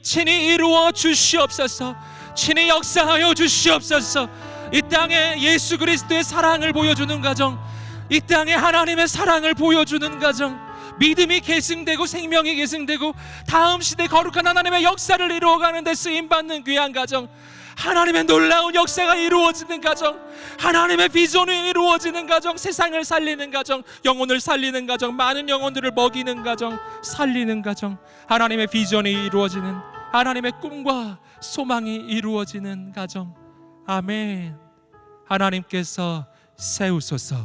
친히 이루어 주시옵소서. 친히 역사하여 주시옵소서. 이 땅에 예수 그리스도의 사랑을 보여주는 가정, 이 땅에 하나님의 사랑을 보여주는 가정, 믿음이 계승되고 생명이 계승되고 다음 시대 거룩한 하나님의 역사를 이루어가는 데 쓰임받는 귀한 가정, 하나님의 놀라운 역사가 이루어지는 가정, 하나님의 비전이 이루어지는 가정, 세상을 살리는 가정, 영혼을 살리는 가정, 많은 영혼들을 먹이는 가정, 살리는 가정, 하나님의 비전이 이루어지는, 하나님의 꿈과 소망이 이루어지는 가정. 아멘. 하나님께서 세우소서.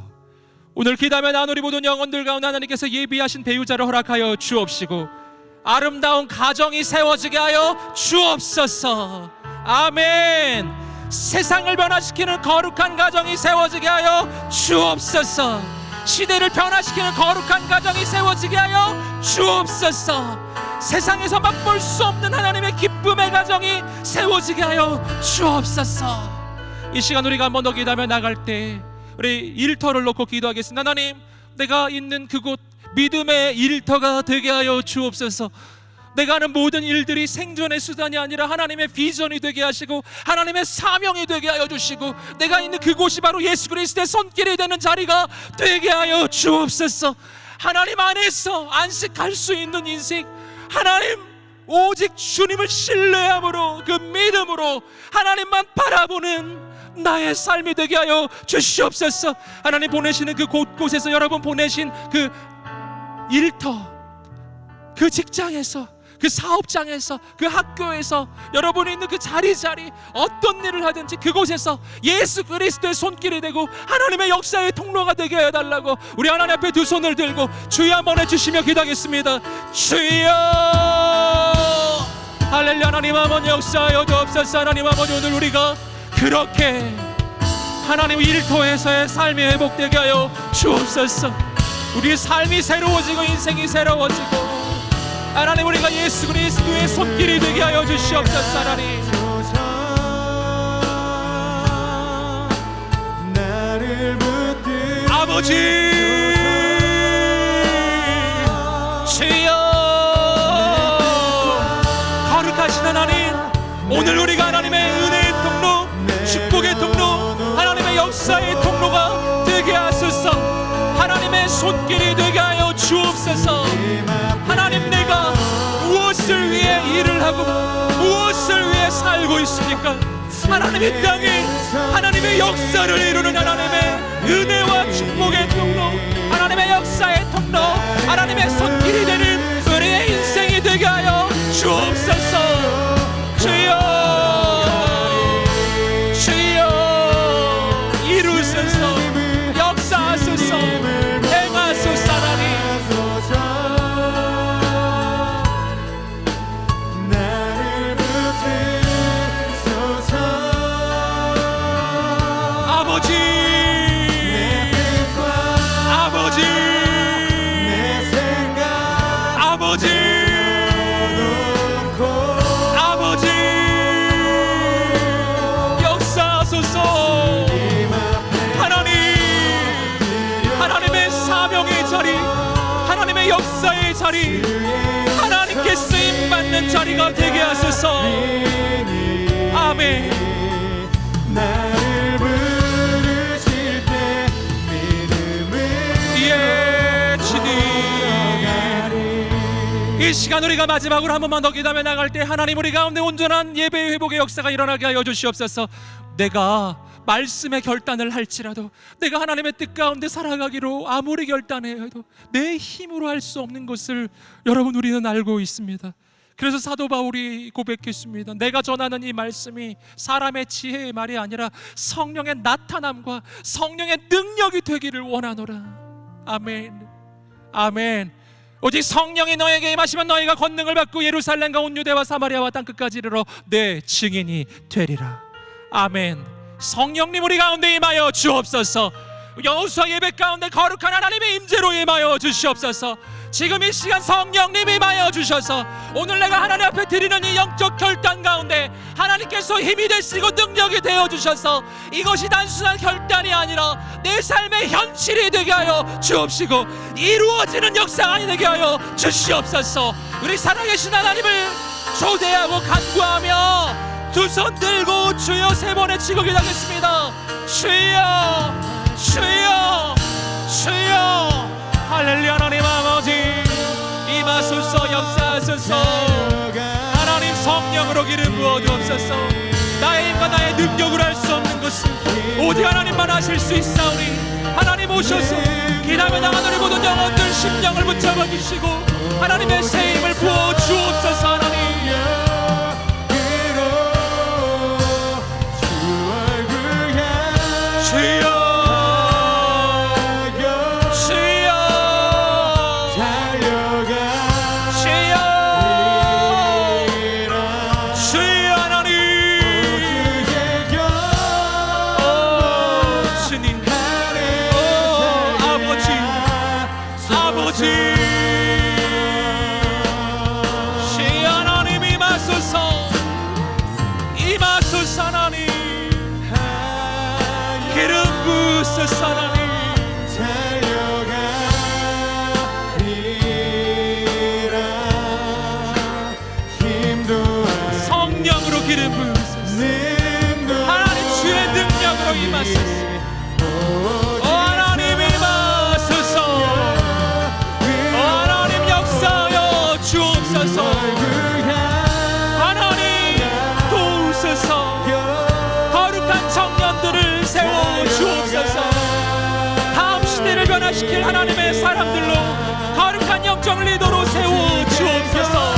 오늘 기도하며 나누리 모든 영혼들 가운데 하나님께서 예비하신 배우자를 허락하여 주옵시고 아름다운 가정이 세워지게 하여 주옵소서. 아멘. 세상을 변화시키는 거룩한 가정이 세워지게 하여 주옵소서. 시대를 변화시키는 거룩한 가정이 세워지게 하여 주옵소서. 세상에서 맛볼 수 없는 하나님의 기쁨의 가정이 세워지게 하여 주옵소서. 이 시간 우리가 한번 더 기도하며 나갈 때 우리 일터를 놓고 기도하겠습니다. 하나님, 내가 있는 그곳 믿음의 일터가 되게 하여 주옵소서. 내가 하는 모든 일들이 생존의 수단이 아니라 하나님의 비전이 되게 하시고 하나님의 사명이 되게 하여 주시고 내가 있는 그곳이 바로 예수 그리스도의 손길이 되는 자리가 되게 하여 주옵소서. 하나님 안에서 안식할 수 있는 인생, 하나님 오직 주님을 신뢰함으로 그 믿음으로 하나님만 바라보는 나의 삶이 되게 하여 주시옵소서. 하나님 보내시는 그 곳곳에서, 여러분 보내신 그 일터, 그 직장에서, 그 사업장에서, 그 학교에서, 여러분이 있는 그 자리 어떤 일을 하든지 그곳에서 예수 그리스도의 손길이 되고 하나님의 역사의 통로가 되게 해달라고 우리 하나님 앞에 두 손을 들고 주여 한번 해주시며 기도하겠습니다. 주여 할렐루야. 하나님 아버지 역사하여 주옵소서. 하나님 아버지, 오늘 우리가 그렇게 하나님 일터에서의 삶이 회복되게 하여 주옵소서. 우리의 삶이 새로워지고 인생이 새로워지고 하나님 우리가 예수 그리스도의 손길이 되게 하여 주시옵소서. 하나님 나를 붙들어 아버지 주여 거룩하신 하나님, 오늘 우리가 하나님의 은혜의 통로, 축복의 통로, 하나님의 역사의 통로가 되게 하소서. 하나님의 손길이 되게 하여 주옵소서. 하나님, 내가 무엇을 위해 일을 하고 무엇을 위해 살고 있습니까? 하나님, 이 땅에 하나님의 역사를 이루는 하나님의 은혜와 축복의 통로, 하나님의 역사의 통로, 하나님의 손길이 되는 우리의 인생이 되게 하여 주옵소서. 주여 주여 이루소서. 역사하소서. 행하소서. 하나님 나를 붙들소서. 아버지 아버지 내 생각 아버지 놓고 아버지 역사하소서. 하나님, 하나님의 사명의 자리, 하나님의 역사의 자리, 하나님께 쓰임받는 자리가 되게 하소서. 아멘. 나를 부르실 때 믿음을 예 주님, 이 시간 우리가 마지막으로 한 번만 더 기도하며 나갈 때 하나님, 우리 가운데 온전한 예배의 회복의 역사가 일어나게 하여 주시옵소서. 내가 말씀의 결단을 할지라도, 내가 하나님의 뜻 가운데 살아가기로 아무리 결단해도 내 힘으로 할 수 없는 것을 여러분 우리는 알고 있습니다. 그래서 사도 바울이 고백했습니다. 내가 전하는 이 말씀이 사람의 지혜의 말이 아니라 성령의 나타남과 성령의 능력이 되기를 원하노라. 아멘. 아멘. 오직 성령이 너에게 임하시면 너희가 권능을 받고 예루살렘과 온 유대와 사마리아와 땅끝까지 이르러 내 증인이 되리라. 아멘. 성령님 우리 가운데 임하여 주옵소서. 여호수아 예배 가운데 거룩한 하나님의 임재로 임하여 주시옵소서. 지금 이 시간 성령님 임하여 주셔서 오늘 내가 하나님 앞에 드리는 이 영적 결단 가운데 하나님께서 힘이 되시고 능력이 되어 주셔서 이것이 단순한 결단이 아니라 내 삶의 현실이 되게 하여 주옵시고 이루어지는 역사가 되게 하여 주시옵소서. 우리 살아계신 하나님을 초대하고 간구하며 두 손 들고 주여 세 번의 지고 기도하겠습니다. 주여 주여 주여. 할렐루야. 하나님 아버지 임하소서, 역사하소서. 하나님 성령으로 기름 부어 주옵소서. 나의 힘과 나의 능력으로 할 수 없는 것을 오직 하나님만 하실 수 있사오니 하나님 오셔서 기다며 나가는 우리 모든 영혼들 심령을 붙잡아 주시고 하나님의 새 힘을 부어 주옵소서. 하나님 주여 성령으로 기름 부으소서. 하나님 주의 능력으로 임하소서. 하나님 임하소서. 하나님 역사하여 주옵소서. 하나님 도우소서. 거룩한 청년들을 세워 주옵소서. 다음 시대를 변화시킬 하나님의 사람들로 거룩한 영적 리더로 세워 주옵소서.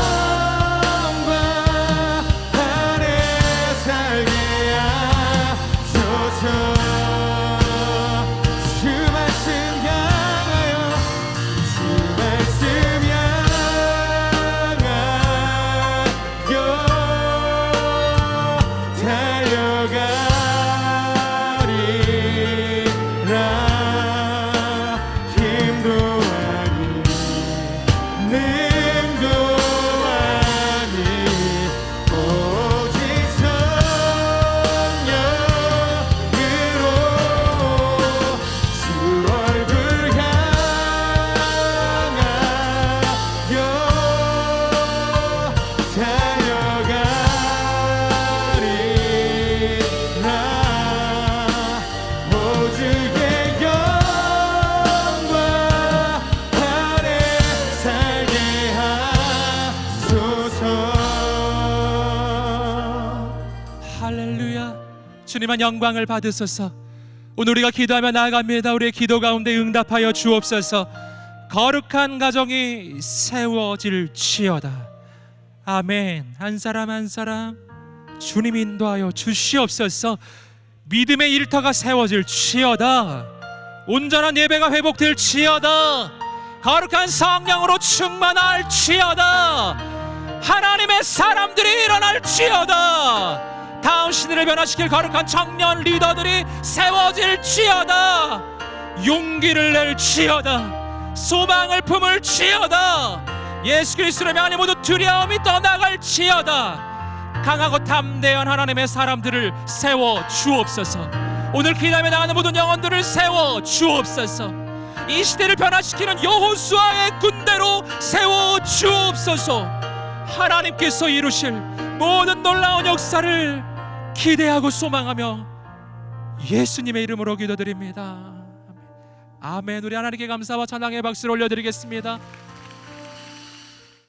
주님만 영광을 받으소서. 오늘 우리가 기도하며 나아갑니다. 우리의 기도 가운데 응답하여 주옵소서. 거룩한 가정이 세워질지어다. 아멘. 한 사람 한 사람 주님 인도하여 주시옵소서. 믿음의 일터가 세워질지어다. 온전한 예배가 회복될지어다. 거룩한 성령으로 충만할지어다. 하나님의 사람들이 일어날지어다. 다음 시대를 변화시킬 거룩한 청년 리더들이 세워질지어다. 용기를 낼지어다. 소망을 품을지어다. 예수 그리스도를 명하니 모두 두려움이 떠나갈지어다. 강하고 담대한 하나님의 사람들을 세워 주옵소서. 오늘 기도하며 나가는 모든 영혼들을 세워 주옵소서. 이 시대를 변화시키는 여호수아의 군대로 세워 주옵소서. 하나님께서 이루실 모든 놀라운 역사를 기대하고 소망하며 예수님의 이름으로 기도드립니다. 아멘. 우리 하나님께 감사와 찬양의 박수를 올려드리겠습니다.